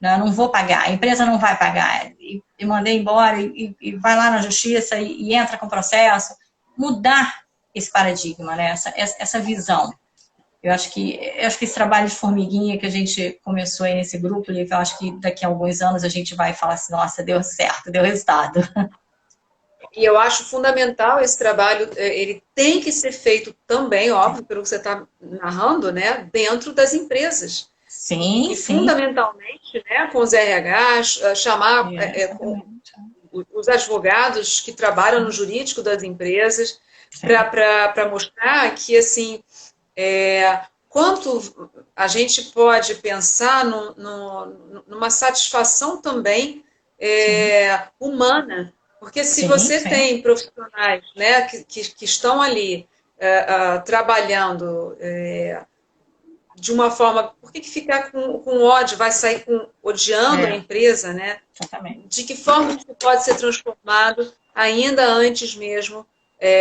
Né? Não vou pagar, a empresa não vai pagar. E mandei embora, e vai lá na justiça e entra com processo. Mudar esse paradigma, né? Essa visão. Eu acho que esse trabalho de formiguinha que a gente começou aí nesse grupo, eu acho que daqui a alguns anos a gente vai falar assim, nossa, deu certo, deu resultado. E eu acho fundamental esse trabalho, ele tem que ser feito também, óbvio, pelo que você está narrando, né, dentro das empresas. Sim, e sim. fundamentalmente, né, com os RHs, chamar os advogados que trabalham no jurídico das empresas, para mostrar que, assim, quanto a gente pode pensar numa satisfação também humana. Porque se você tem profissionais, né, que estão ali trabalhando de uma forma... Por que ficar com ódio? Vai sair odiando a empresa, né? Exatamente. De que forma isso pode ser transformado ainda antes mesmo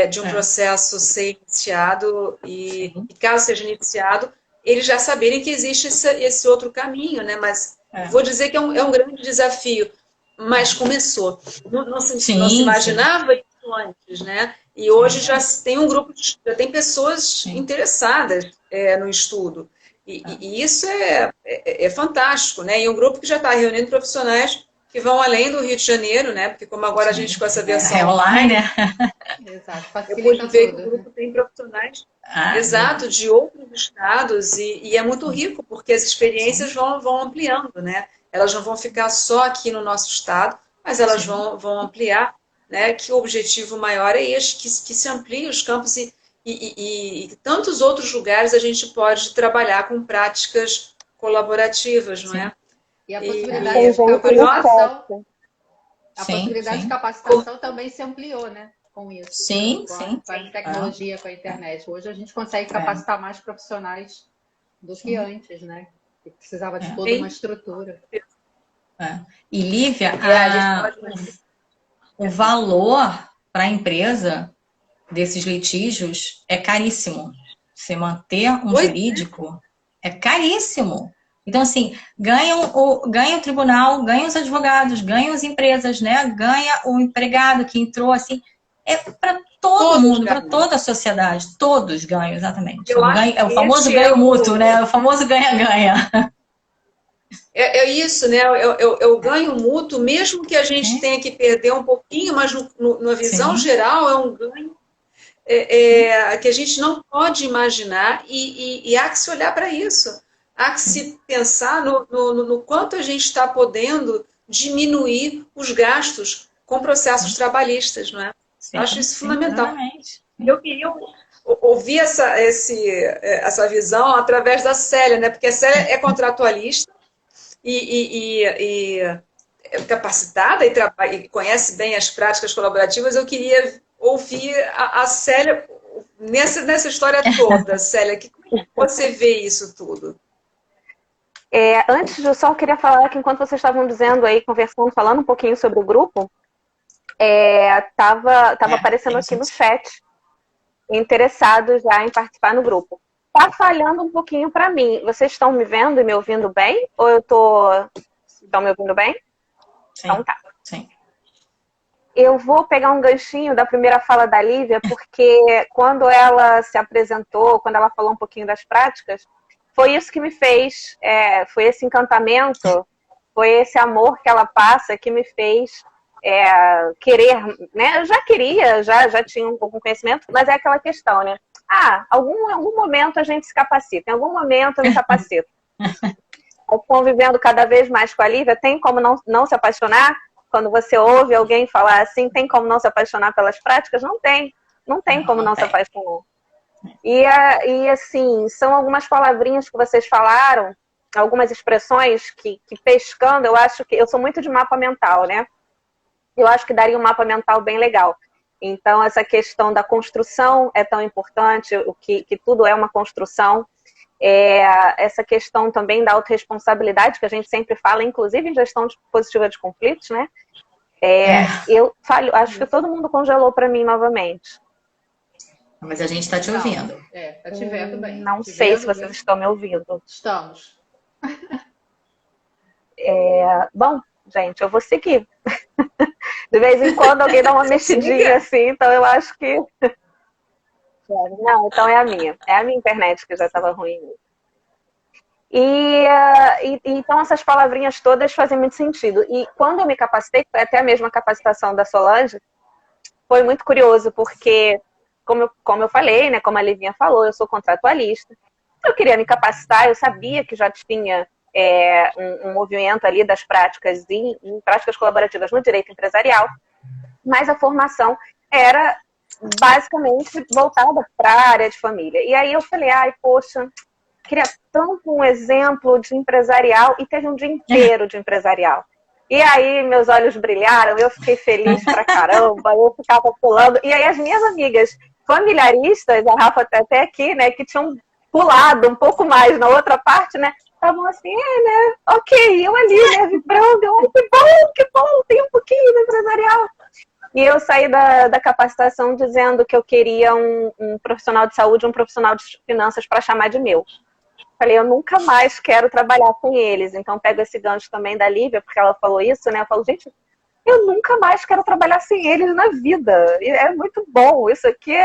de um processo ser iniciado e caso seja iniciado, eles já saberem que existe esse outro caminho, né? Mas vou dizer que é um grande desafio. Mas começou. Não se imaginava isso antes, né? E hoje já tem um grupo, já tem pessoas interessadas no estudo. E isso é fantástico, né? E um grupo que já está reunindo profissionais que vão além do Rio de Janeiro, né? Porque como agora a gente com essa versão online, né? Exato, eu pude ver que o grupo tem profissionais de outros estados e é muito rico, porque as experiências vão ampliando, né? Elas não vão ficar só aqui no nosso estado, mas elas vão ampliar, né? Que o objetivo maior é este, que se amplie os campos e tantos outros lugares a gente pode trabalhar com práticas colaborativas, não é? E a possibilidade de capacitação, de capacitação também se ampliou, né? Com isso. Sim. Com a tecnologia, com a internet. Hoje a gente consegue capacitar mais profissionais do que antes, né? Que precisava de toda uma estrutura. E, Lívia, o valor para a empresa desses litígios é caríssimo. Você manter um jurídico é caríssimo. Então, assim, ganha o tribunal, ganha os advogados, ganha as empresas, né? Ganha o empregado que entrou, assim, é para todo mundo, para toda a sociedade. Todos ganham, exatamente. É o famoso ganho mútuo, né? O famoso ganha-ganha. É isso, né? Eu ganho mútuo, mesmo que a gente tenha que perder um pouquinho, mas na visão geral é um ganho que a gente não pode imaginar e há que se olhar para isso. Há que se pensar no quanto a gente está podendo diminuir os gastos com processos trabalhistas, não é? Eu acho isso fundamental. Eu queria ouvir essa visão através da Célia, né? Porque a Célia é contratualista e é capacitada e conhece bem as práticas colaborativas. Eu queria ouvir a Célia nessa história toda. Célia, como você vê isso tudo? Antes disso, só queria falar que enquanto vocês estavam dizendo aí, conversando, falando um pouquinho sobre o grupo, tava aparecendo aqui no chat, interessado já em participar no grupo. Tá falhando um pouquinho para mim. Vocês estão me vendo e me ouvindo bem? Ou estão me ouvindo bem? Sim. Então tá. Sim. Eu vou pegar um ganchinho da primeira fala da Lívia, porque quando ela se apresentou, quando ela falou um pouquinho das práticas, foi isso que me fez, foi esse encantamento, foi esse amor que ela passa que me fez querer, né? Eu já queria, já tinha um pouco de conhecimento, mas é aquela questão, né? Em algum momento a gente se capacita, em algum momento eu me capacito. Convivendo cada vez mais com a Lívia, tem como não se apaixonar? Quando você ouve alguém falar assim, tem como não se apaixonar pelas práticas? Não tem como não se apaixonar. E assim, são algumas palavrinhas que vocês falaram, algumas expressões que pescando, eu acho que eu sou muito de mapa mental, né? Eu acho que daria um mapa mental bem legal. Então, essa questão da construção é tão importante, que tudo é uma construção. essa questão também da autorresponsabilidade, que a gente sempre fala, inclusive em gestão positiva de conflitos, né? Eu falo, acho que todo mundo congelou para mim novamente. Mas a gente está te ouvindo. Está te vendo bem. Não sei se vocês estão me ouvindo. Estamos. Bom, gente, eu vou seguir. De vez em quando alguém dá uma mexidinha assim, então eu acho que... Não, então é a minha internet que já estava ruim. Então essas palavrinhas todas fazem muito sentido. E quando eu me capacitei, foi até a mesma capacitação da Solange, foi muito curioso, porque, como eu falei, né, como a Livinha falou, eu sou contratualista. Eu queria me capacitar, eu sabia que já tinha um movimento ali das práticas em práticas colaborativas no direito empresarial, mas a formação era basicamente voltada para a área de família. E aí eu falei, poxa, queria tanto um exemplo de empresarial, e teve um dia inteiro de empresarial. E aí meus olhos brilharam, eu fiquei feliz pra caramba, eu ficava pulando. E aí as minhas amigas familiaristas, a Rafa tá até aqui, né, que tinham pulado um pouco mais na outra parte, né, estavam assim, né, ok, eu ali, né, vibrando, que bom, tem um pouquinho de empresarial. E eu saí da capacitação dizendo que eu queria um profissional de saúde, um profissional de finanças para chamar de meu. Falei, eu nunca mais quero trabalhar com eles. Então, pego esse gancho também da Lívia, porque ela falou isso, né? Eu falo, gente, eu nunca mais quero trabalhar sem eles na vida. E é muito bom. Isso aqui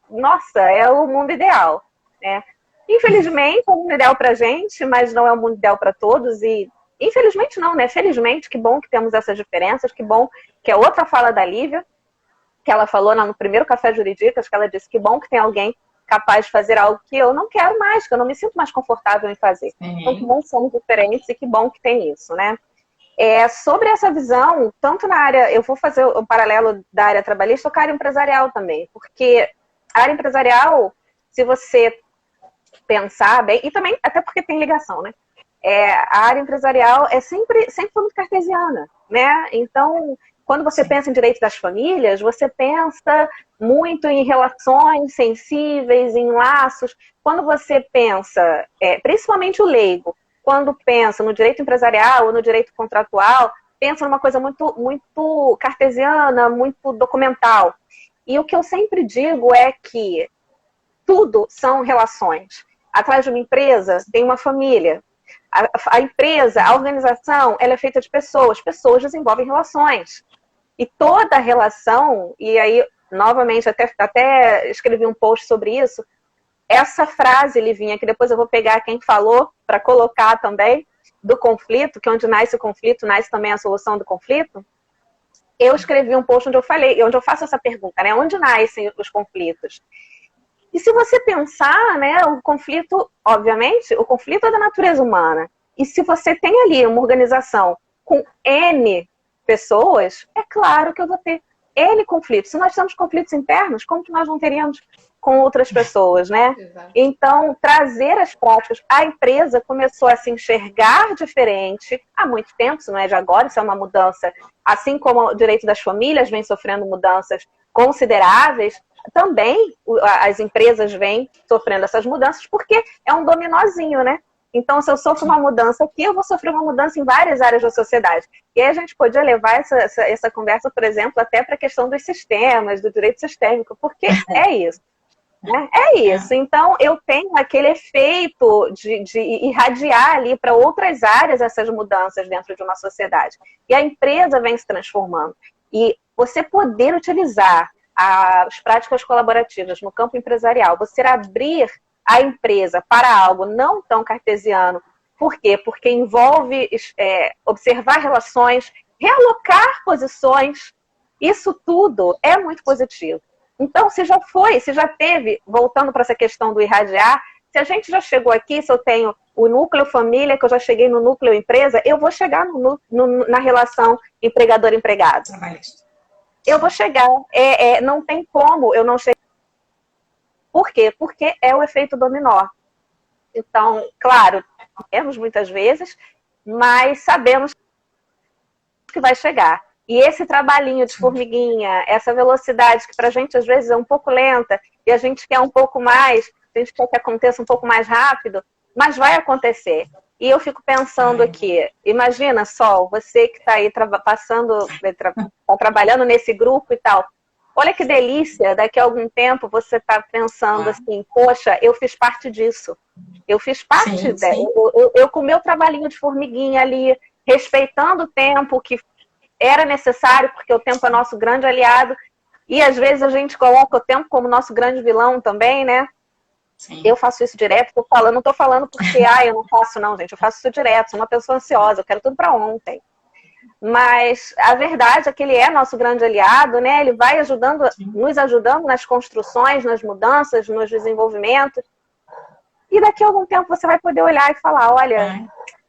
nossa, é o mundo ideal, né? Infelizmente, é o mundo ideal pra gente, mas não é o mundo ideal para todos. E infelizmente não, né? Felizmente, que bom que temos essas diferenças, que bom que é outra fala da Lívia, que ela falou no primeiro Café Juridicas, que ela disse que bom que tem alguém capaz de fazer algo que eu não quero mais, que eu não me sinto mais confortável em fazer. Então, que bom que somos diferentes e que bom que tem isso, né? Sobre essa visão, tanto na área, eu vou fazer o paralelo da área trabalhista com a área empresarial também, porque a área empresarial, se você pensar bem, e também até porque tem ligação, né? A área empresarial sempre foi muito cartesiana, né? Então, quando você pensa em direito das famílias, você pensa muito em relações sensíveis, em laços. Quando você pensa, principalmente o leigo, quando pensa no direito empresarial ou no direito contratual, pensa numa coisa muito, muito cartesiana, muito documental. E o que eu sempre digo é que tudo são relações. Atrás de uma empresa tem uma família. A empresa, a organização, ela é feita de pessoas. Pessoas desenvolvem relações. E toda relação, e aí, novamente, até escrevi um post sobre isso, essa frase, Livinha, que depois eu vou pegar quem falou para colocar também, do conflito, que onde nasce o conflito, nasce também a solução do conflito. Eu escrevi um post onde eu falei, onde eu faço essa pergunta, né? Onde nascem os conflitos? E se você pensar, né, o conflito, obviamente, o conflito é da natureza humana. E se você tem ali uma organização com N pessoas, é claro que eu vou ter N conflitos. Se nós temos conflitos internos, como que nós não teríamos com outras pessoas, né? Exato. Então, trazer as práticas, a empresa começou a se enxergar diferente há muito tempo, isso não é de agora, isso é uma mudança, assim como o direito das famílias vem sofrendo mudanças consideráveis, também as empresas vêm sofrendo essas mudanças, porque é um dominózinho, né? Então, se eu sofro uma mudança aqui, eu vou sofrer uma mudança em várias áreas da sociedade. E aí a gente podia levar essa conversa, por exemplo, até para a questão dos sistemas, do direito sistêmico, porque é isso. Né? É isso. Então, eu tenho aquele efeito de irradiar ali para outras áreas essas mudanças dentro de uma sociedade. E a empresa vem se transformando. E você poder utilizar as práticas colaborativas no campo empresarial, você abrir a empresa para algo não tão cartesiano. Por quê? Porque envolve observar relações, realocar posições. Isso tudo é muito positivo. Então, se já teve, voltando para essa questão do irradiar, se a gente já chegou aqui, se eu tenho o núcleo família, que eu já cheguei no núcleo empresa, eu vou chegar na relação empregador-empregado. Eu vou chegar. Não tem como eu não chegar. Por quê? Porque é o efeito dominó. Então, claro, temos muitas vezes, mas sabemos que vai chegar. E esse trabalhinho de formiguinha, essa velocidade que pra gente às vezes é um pouco lenta e a gente quer um pouco mais, a gente quer que aconteça um pouco mais rápido, mas vai acontecer. E eu fico pensando aqui, imagina, Sol, você que está aí tá trabalhando nesse grupo e tal. Olha que delícia, daqui a algum tempo você está pensando assim, poxa, eu fiz parte disso. Eu fiz parte, eu com o meu trabalhinho de formiguinha ali, respeitando o tempo que era necessário, porque o tempo é nosso grande aliado, e às vezes a gente coloca o tempo como nosso grande vilão também, né? Sim. Eu faço isso direto, não tô falando porque, eu não faço não, gente, eu faço isso direto, sou uma pessoa ansiosa, eu quero tudo para ontem. Mas a verdade é que ele é nosso grande aliado, né? Ele vai nos ajudando nas construções, nas mudanças, nos desenvolvimentos. E daqui a algum tempo você vai poder olhar e falar, olha,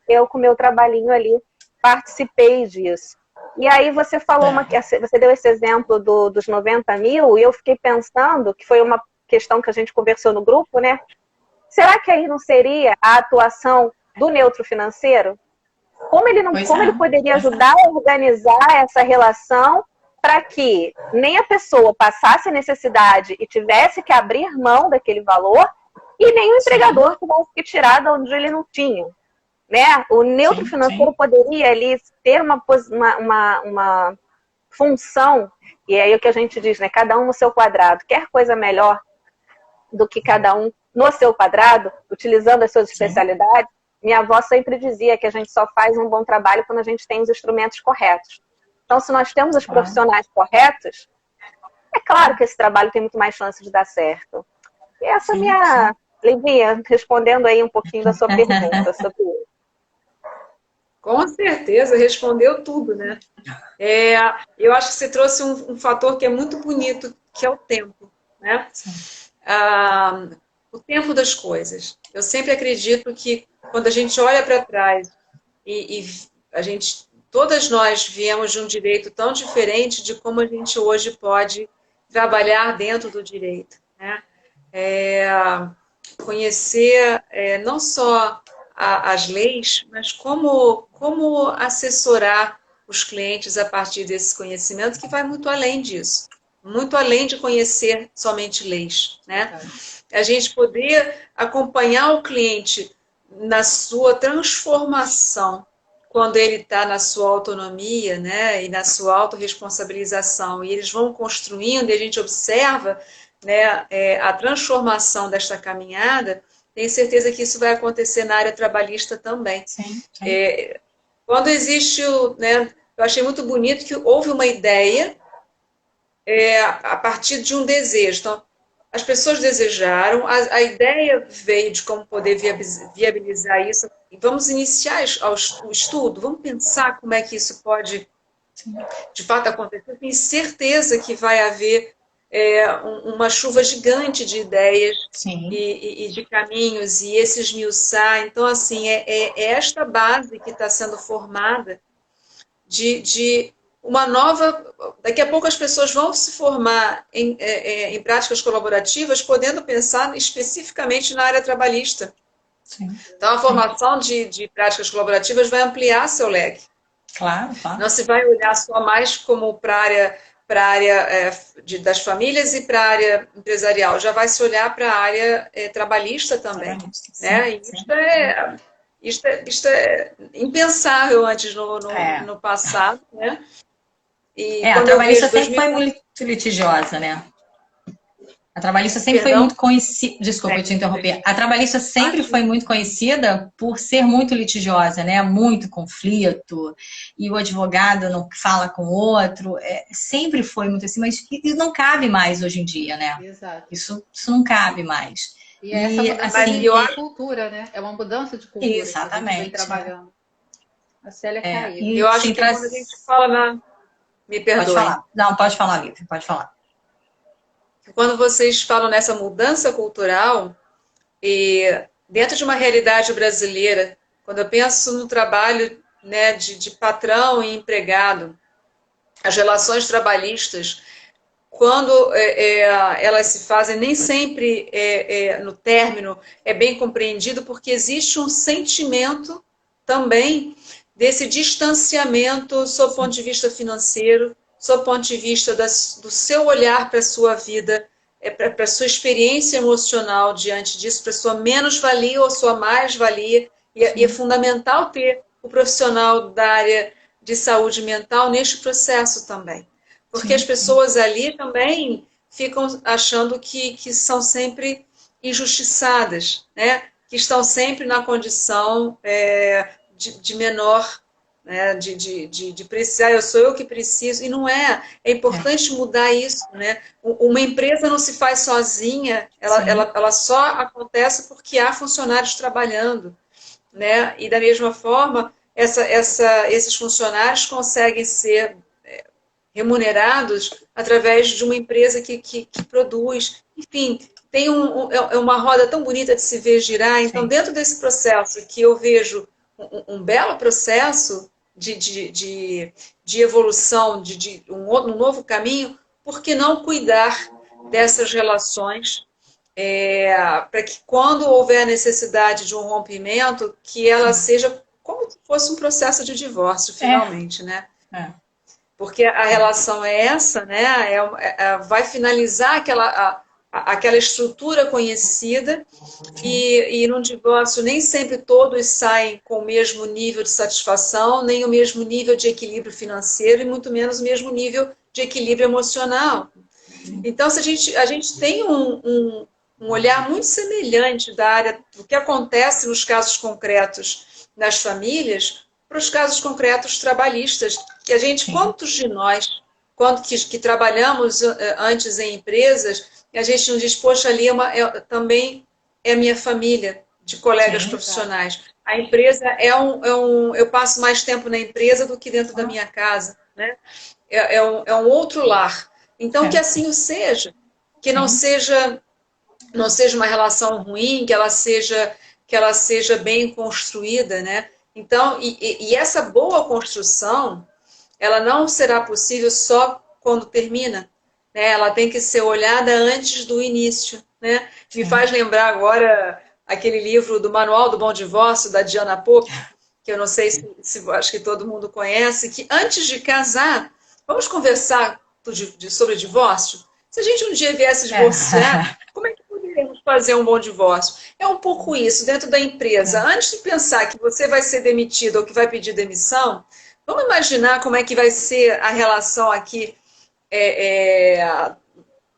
eu com o meu trabalhinho ali participei disso. E aí você falou, você deu esse exemplo dos 90 mil, e eu fiquei pensando, que foi uma questão que a gente conversou no grupo, né? Será que aí não seria a atuação do neutro financeiro? Como ele poderia ajudar a organizar essa relação para que nem a pessoa passasse necessidade e tivesse que abrir mão daquele valor, e nem o empregador tivesse que tirar de onde ele não tinha, né? O neutro financeiro poderia ali ter uma função, e é aí o que a gente diz, né? Cada um no seu quadrado. Quer coisa melhor do que cada um no seu quadrado, utilizando as suas especialidades? Minha avó sempre dizia que a gente só faz um bom trabalho quando a gente tem os instrumentos corretos. Então, se nós temos os profissionais corretos, é claro que esse trabalho tem muito mais chance de dar certo. E essa minha... Livinha, respondendo aí um pouquinho da sua pergunta sobre isso. Com certeza, respondeu tudo, né? Eu acho que você trouxe um fator que é muito bonito, que é o tempo, né? O tempo das coisas. Eu sempre acredito que quando a gente olha para trás e todas nós viemos de um direito tão diferente de como a gente hoje pode trabalhar dentro do direito, né? Conhecer não só as leis, mas como assessorar os clientes a partir desse conhecimento, que vai muito além disso, muito além de conhecer somente leis, né? A gente poder acompanhar o cliente na sua transformação, quando ele está na sua autonomia, né, e na sua autorresponsabilização, e eles vão construindo, e a gente observa, né, a transformação desta caminhada, tenho certeza que isso vai acontecer na área trabalhista também. Sim. Quando existe, né, eu achei muito bonito que houve uma ideia a partir de um desejo. Então, as pessoas desejaram, a ideia veio de como poder viabilizar isso, e vamos iniciar o estudo, vamos pensar como é que isso pode, de fato, acontecer. Tenho certeza que vai haver uma chuva gigante de ideias e de caminhos, e esse esmiuçar. Então, assim, é esta base que está sendo formada de uma nova... Daqui a pouco as pessoas vão se formar em práticas colaborativas, podendo pensar especificamente na área trabalhista. Sim. Então, a formação de práticas colaborativas vai ampliar seu leque. Claro, claro. Não se vai olhar só mais como para a área das famílias e para a área empresarial, já vai se olhar para a área trabalhista também. Né? E isto é impensável antes no passado, né? A trabalhista sempre foi muito litigiosa, né? A trabalhista sempre foi muito conhecida... Desculpa, eu te interromper. A trabalhista sempre foi muito conhecida por ser muito litigiosa, né? Muito conflito, e o advogado não fala com o outro. Sempre foi muito assim, mas não cabe mais hoje em dia, né? Exato. Isso não cabe mais. E essa mudança de cultura, né? É uma mudança de cultura. Exatamente. Que a gente vem trabalhando. A Célia caiu. Eu acho que quando a gente fala Me perdoe. Pode falar. Não, pode falar, Lívia, pode falar. Quando vocês falam nessa mudança cultural, e dentro de uma realidade brasileira, quando eu penso no trabalho, né, de patrão e empregado, as relações trabalhistas, quando elas se fazem, nem sempre no término é bem compreendido, porque existe um sentimento também desse distanciamento sob o ponto de vista financeiro, sob o ponto de vista do seu olhar para a sua vida para a sua experiência emocional diante disso, para a sua menos-valia ou sua mais-valia. E é fundamental ter o profissional da área de saúde mental neste processo também. Porque as pessoas ali também ficam achando que são sempre injustiçadas, né? Que estão sempre na condição de menor, né? De precisar, sou eu que preciso, e não é. É importante mudar isso, né? Uma empresa não se faz sozinha, ela só acontece porque há funcionários trabalhando, né? E da mesma forma, esses funcionários conseguem ser remunerados através de uma empresa que produz. Enfim, tem uma roda tão bonita de se ver girar. Então, dentro desse processo, que eu vejo um belo processo de evolução, de um novo caminho, por que não cuidar dessas relações para que, quando houver a necessidade de um rompimento, que ela seja como se fosse um processo de divórcio, finalmente, né? Porque a relação é essa, né? Vai finalizar aquela estrutura conhecida e num divórcio nem sempre todos saem com o mesmo nível de satisfação, nem o mesmo nível de equilíbrio financeiro e muito menos o mesmo nível de equilíbrio emocional. Então, se a gente tem um olhar muito semelhante da área do que acontece nos casos concretos nas famílias, para os casos concretos trabalhistas, que a gente, quantos de nós, que trabalhamos antes em empresas, a gente não diz, poxa, ali também é minha família de colegas profissionais. A empresa eu passo mais tempo na empresa do que dentro da minha casa, né? É um outro lar. Então, que assim o seja, que não seja uma relação ruim, que ela seja bem construída, né? Então, e essa boa construção, ela não será possível só quando termina, né? Ela tem que ser olhada antes do início, né? Me faz lembrar agora aquele livro do Manual do Bom Divórcio, da Diana Pope, que eu não sei se acho que todo mundo conhece, que antes de casar, vamos conversar sobre divórcio? Se a gente um dia viesse divorciar, como é que poderíamos fazer um bom divórcio? É um pouco isso, dentro da empresa. Antes de pensar que você vai ser demitido ou que vai pedir demissão, vamos imaginar como é que vai ser a relação aqui,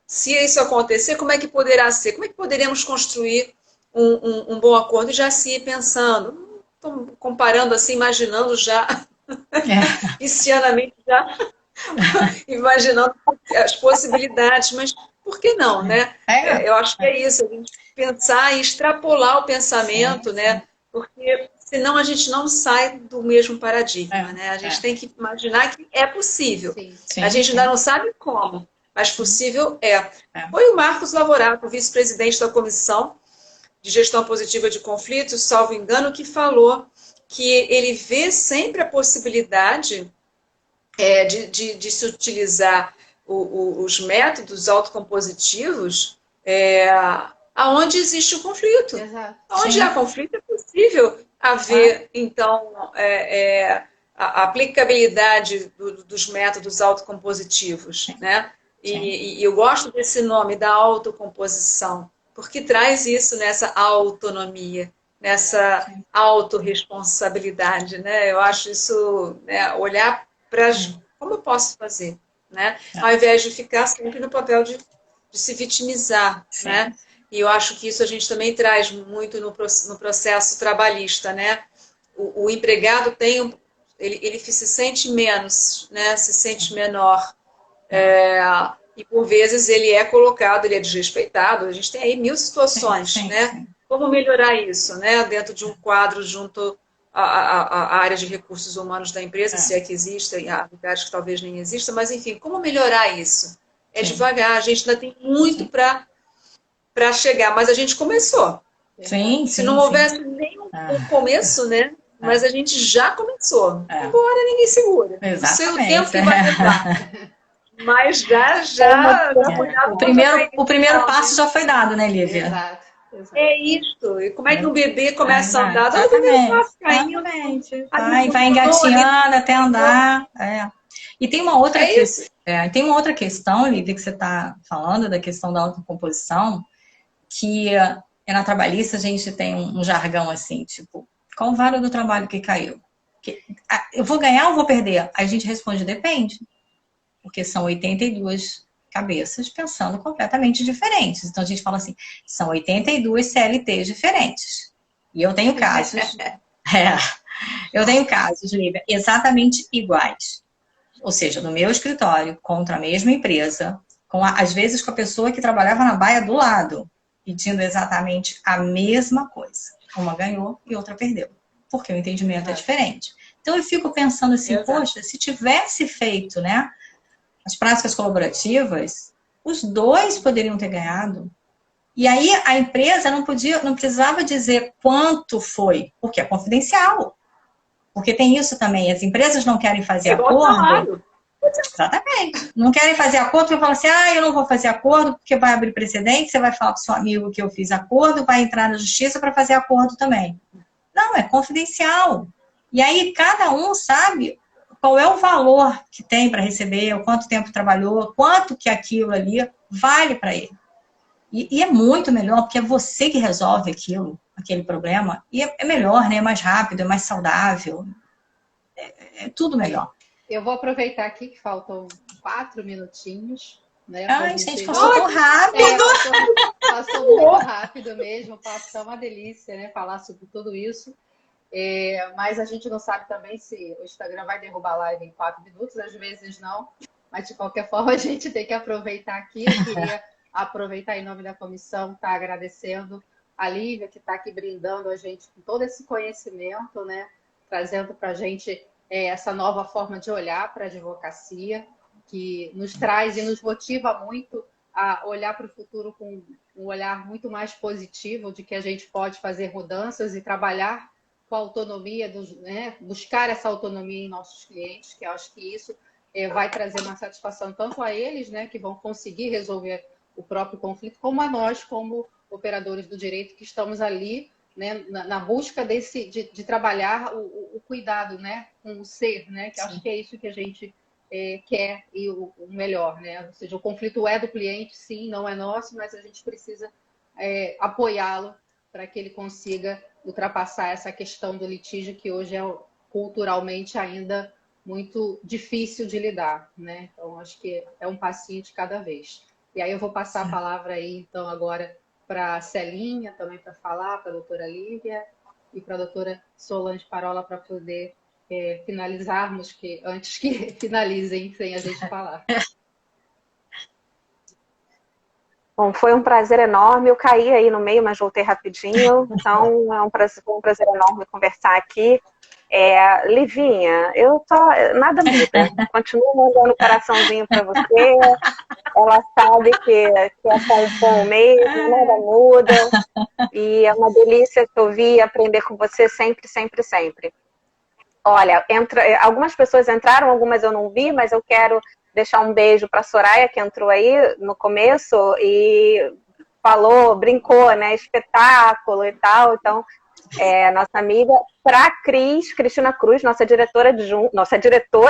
se isso acontecer, como é que poderá ser? Como é que poderemos construir um bom acordo? E já se ir pensando, estou comparando assim, imaginando já, piscianamente já, imaginando as possibilidades, mas por que não, né? Eu acho que é isso, a gente pensar e extrapolar o pensamento, né? Porque senão a gente não sai do mesmo paradigma, né? A gente tem que imaginar que é possível. A gente ainda não sabe como, mas possível é. Foi o Marcos Lavorato, vice-presidente da Comissão de Gestão Positiva de Conflitos, salvo engano, que falou que ele vê sempre a possibilidade de se utilizar os métodos autocompositivos aonde existe o conflito. Exato. Onde há conflito é possível haver, então, a aplicabilidade dos métodos autocompositivos, né? E eu gosto desse nome, da autocomposição, porque traz isso nessa autonomia, nessa autorresponsabilidade, né? Eu acho isso, né, olhar para como eu posso fazer, né? Ao invés de ficar sempre no papel de se vitimizar, né? E eu acho que isso a gente também traz muito no processo trabalhista, né? O empregado ele se sente menos, né? Se sente menor. E por vezes ele é colocado, ele é desrespeitado. A gente tem aí 1000 situações, né? Como melhorar isso, né? Dentro de um quadro junto à área de recursos humanos da empresa, se é que existe, há lugares que talvez nem exista, mas enfim, como melhorar isso? Devagar, a gente ainda tem muito para chegar, mas a gente começou. Se não houvesse nem um começo, né? Mas a gente já começou. Agora ninguém segura. Não sei o tempo que vai levar. Mas já o primeiro passo já foi dado, né, Lívia? Exato. É isto. E como é que um bebê começa a andar? Olha o primeiro passo caindo. Vai engatinhando até andar. E tem uma outra, isso. tem uma outra questão, Lívia, que você está falando, da questão da autocomposição, que na trabalhista a gente tem um jargão assim, tipo, qual o valor do trabalho que caiu? Eu vou ganhar ou vou perder? Aí a gente responde, depende. Porque são 82 cabeças pensando completamente diferentes. Então a gente fala assim, são 82 CLTs diferentes. E eu tenho casos, eu tenho casos, Lívia, exatamente iguais. Ou seja, no meu escritório, contra a mesma empresa, às vezes com a pessoa que trabalhava na baia do lado, pedindo exatamente a mesma coisa. Uma ganhou e outra perdeu. Porque o entendimento é diferente. Então eu fico pensando assim, poxa, se tivesse feito, né, as práticas colaborativas, os dois poderiam ter ganhado. E aí a empresa não precisava dizer quanto foi, porque é confidencial. Porque tem isso também, as empresas não querem fazer acordo. Exatamente. Não querem fazer acordo, porque falam assim, eu não vou fazer acordo porque vai abrir precedente, você vai falar para o seu amigo que eu fiz acordo, vai entrar na justiça para fazer acordo também. Não, é confidencial. E aí cada um sabe qual é o valor que tem para receber, o quanto tempo trabalhou, quanto que aquilo ali vale para ele. E é muito melhor, porque é você que resolve aquele problema, e é melhor, né? É mais rápido, é mais saudável, é tudo melhor. Eu vou aproveitar aqui que faltam 4 minutinhos, né? Ai, gente, passou tão rápido! Passou muito rápido mesmo, passou uma delícia, né? Falar sobre tudo isso. Mas a gente não sabe também se o Instagram vai derrubar a live em 4 minutos, às vezes não. Mas, de qualquer forma, a gente tem que aproveitar aqui. Eu queria aproveitar em nome da comissão, tá agradecendo a Lívia, que está aqui brindando a gente com todo esse conhecimento, né? Trazendo para a gente essa nova forma de olhar para a advocacia, que nos traz e nos motiva muito a olhar para o futuro com um olhar muito mais positivo de que a gente pode fazer mudanças e trabalhar com a autonomia, né? Buscar essa autonomia em nossos clientes, que eu acho que isso vai trazer uma satisfação tanto a eles, né, que vão conseguir resolver o próprio conflito, como a nós, como operadores do direito, que estamos ali, né, na busca de trabalhar o cuidado, né, com o ser, né, que acho que é isso que a gente quer e o melhor, né? Ou seja, o conflito é do cliente, sim, não é nosso, mas a gente precisa apoiá-lo para que ele consiga ultrapassar essa questão do litígio, que hoje é culturalmente ainda muito difícil de lidar, né? Então, acho que é um passinho de cada vez. E aí eu vou passar a palavra aí, então, agora para a Celinha, também para falar, para a doutora Lívia e para a doutora Solange Parola, para poder finalizarmos, antes que finalizem sem a gente falar. Bom, foi um prazer enorme. Eu caí aí no meio, mas voltei rapidinho. Então, foi um prazer enorme conversar aqui. Livinha, nada muda. Continuo mandando coraçãozinho para você. Ela sabe que é pompom mesmo, nada muda. E é uma delícia te ouvir e aprender com você sempre, sempre, sempre. Olha, algumas pessoas entraram, algumas eu não vi, mas eu quero deixar um beijo para a Soraya, que entrou aí no começo e falou, brincou, né? Espetáculo e tal. Então, nossa amiga. Para a Cristina Cruz, nossa diretora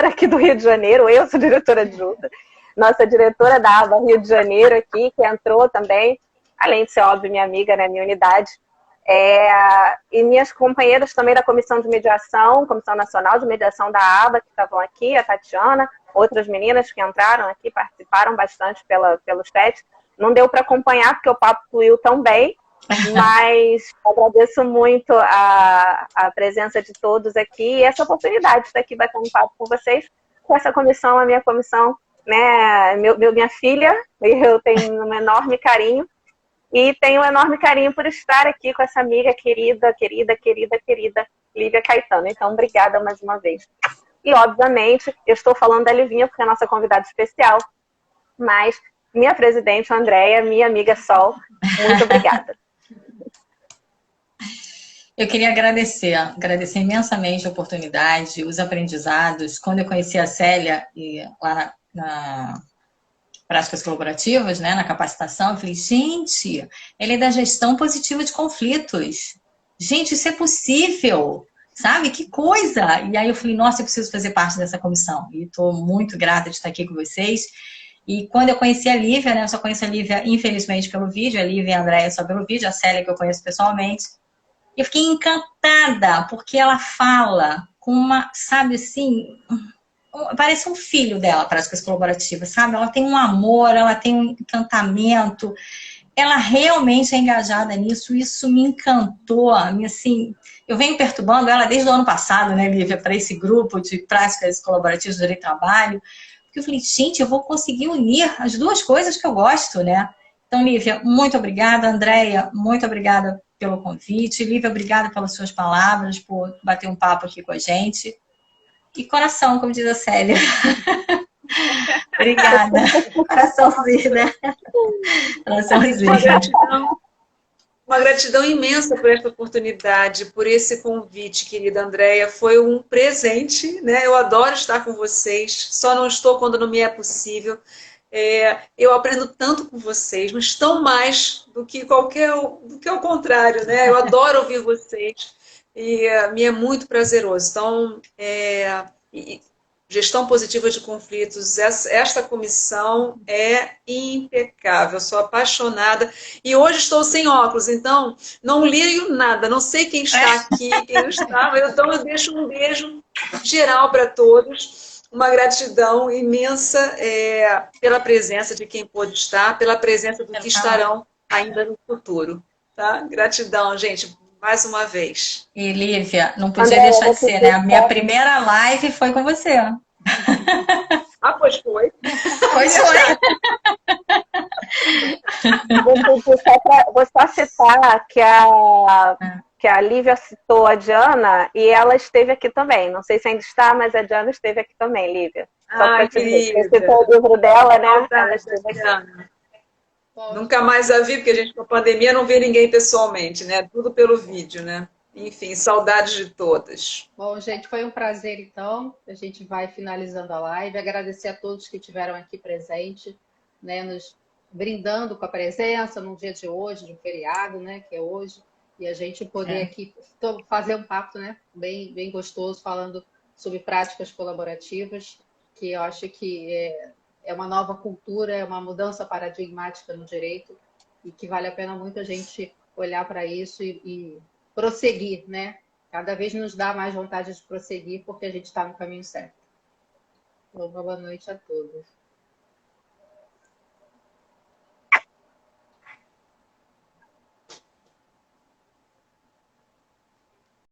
aqui do Rio de Janeiro, eu sou diretora adjunta, nossa diretora da aba Rio de Janeiro aqui, que entrou também, além de ser, óbvio, minha amiga, né, minha unidade. E minhas companheiras também da Comissão de Mediação, Comissão Nacional de Mediação da aba, que estavam aqui, a Tatiana, outras meninas que entraram aqui, participaram bastante pelo chat. Não deu para acompanhar, porque o papo fluiu tão bem, mas agradeço muito a presença de todos aqui e essa oportunidade de estar aqui batendo um papo com vocês, com essa comissão, a minha comissão, né, minha filha, eu tenho um enorme carinho. E tenho um enorme carinho por estar aqui com essa amiga querida, Lívia Caetano. Então, obrigada mais uma vez. E, obviamente, eu estou falando da Livinha porque é a nossa convidada especial, mas minha presidente, Andréia, minha amiga Sol, muito obrigada. Eu queria agradecer imensamente a oportunidade, os aprendizados. Quando eu conheci a Célia, lá na práticas colaborativas, né, na capacitação, eu falei, gente, ele é da gestão positiva de conflitos. Gente, isso é possível. sabe? Que coisa! E aí eu falei, nossa, eu preciso fazer parte dessa comissão. E estou muito grata de estar aqui com vocês. E quando eu conheci a Lívia, né, eu só conheço a Lívia, infelizmente, pelo vídeo, a Lívia e a Andréia só pelo vídeo, a Célia que eu conheço pessoalmente. Eu fiquei encantada, porque ela fala com uma, sabe assim, parece um filho dela, práticas colaborativas, sabe? Ela tem um amor, ela tem um encantamento, ela realmente é engajada nisso, isso me encantou, assim, eu venho perturbando ela desde o ano passado, né, Lívia, para esse grupo de práticas colaborativas do direito do trabalho, porque eu falei, gente, eu vou conseguir unir as duas coisas que eu gosto, né? Então, Lívia, muito obrigada. Andréia, muito obrigada pelo convite. Lívia, obrigada pelas suas palavras, por bater um papo aqui com a gente. E coração, como diz a Célia. Obrigada. Coraçãozinho, né? Coraçãozinho. Uma gratidão imensa por esta oportunidade, por esse convite, querida Andréia. Foi um presente, né? Eu adoro estar com vocês, só não estou quando não me é possível. Eu aprendo tanto com vocês, mas tão mais do que o contrário, né? Eu adoro ouvir vocês e me é muito prazeroso. Então, gestão positiva de conflitos, esta comissão é impecável, sou apaixonada e hoje estou sem óculos, então não leio nada, não sei quem está aqui, quem não está, então eu deixo um beijo geral para todos, uma gratidão imensa pela presença de quem pôde estar, pela presença do que estarão ainda no futuro. Tá? Gratidão, gente, mais uma vez. E, Lívia, não podia deixar de ser, né? A minha primeira live foi com você. Ah, pois foi. Pois foi. Vou só citar que a Lívia citou a Diana e ela esteve aqui também. Não sei se ainda está, mas a Diana esteve aqui também, Lívia. Só para te dizer. Você citou o livro dela, né? Ela esteve aqui. Nunca mais a vi, porque a gente com a pandemia não vê ninguém pessoalmente, né? Tudo pelo vídeo, né? Enfim, saudades de todas. Bom, gente, foi um prazer, então. A gente vai finalizando a live. Agradecer a todos que estiveram aqui presentes, né? Nos brindando com a presença no dia de hoje, de um feriado, né? Que é hoje. E a gente poder aqui fazer um papo, né? Bem, bem gostoso, falando sobre práticas colaborativas, que eu acho que é uma nova cultura, é uma mudança paradigmática no direito e que vale a pena muito a gente olhar para isso e prosseguir, né? Cada vez nos dá mais vontade de prosseguir porque a gente está no caminho certo. Então, boa noite a todos.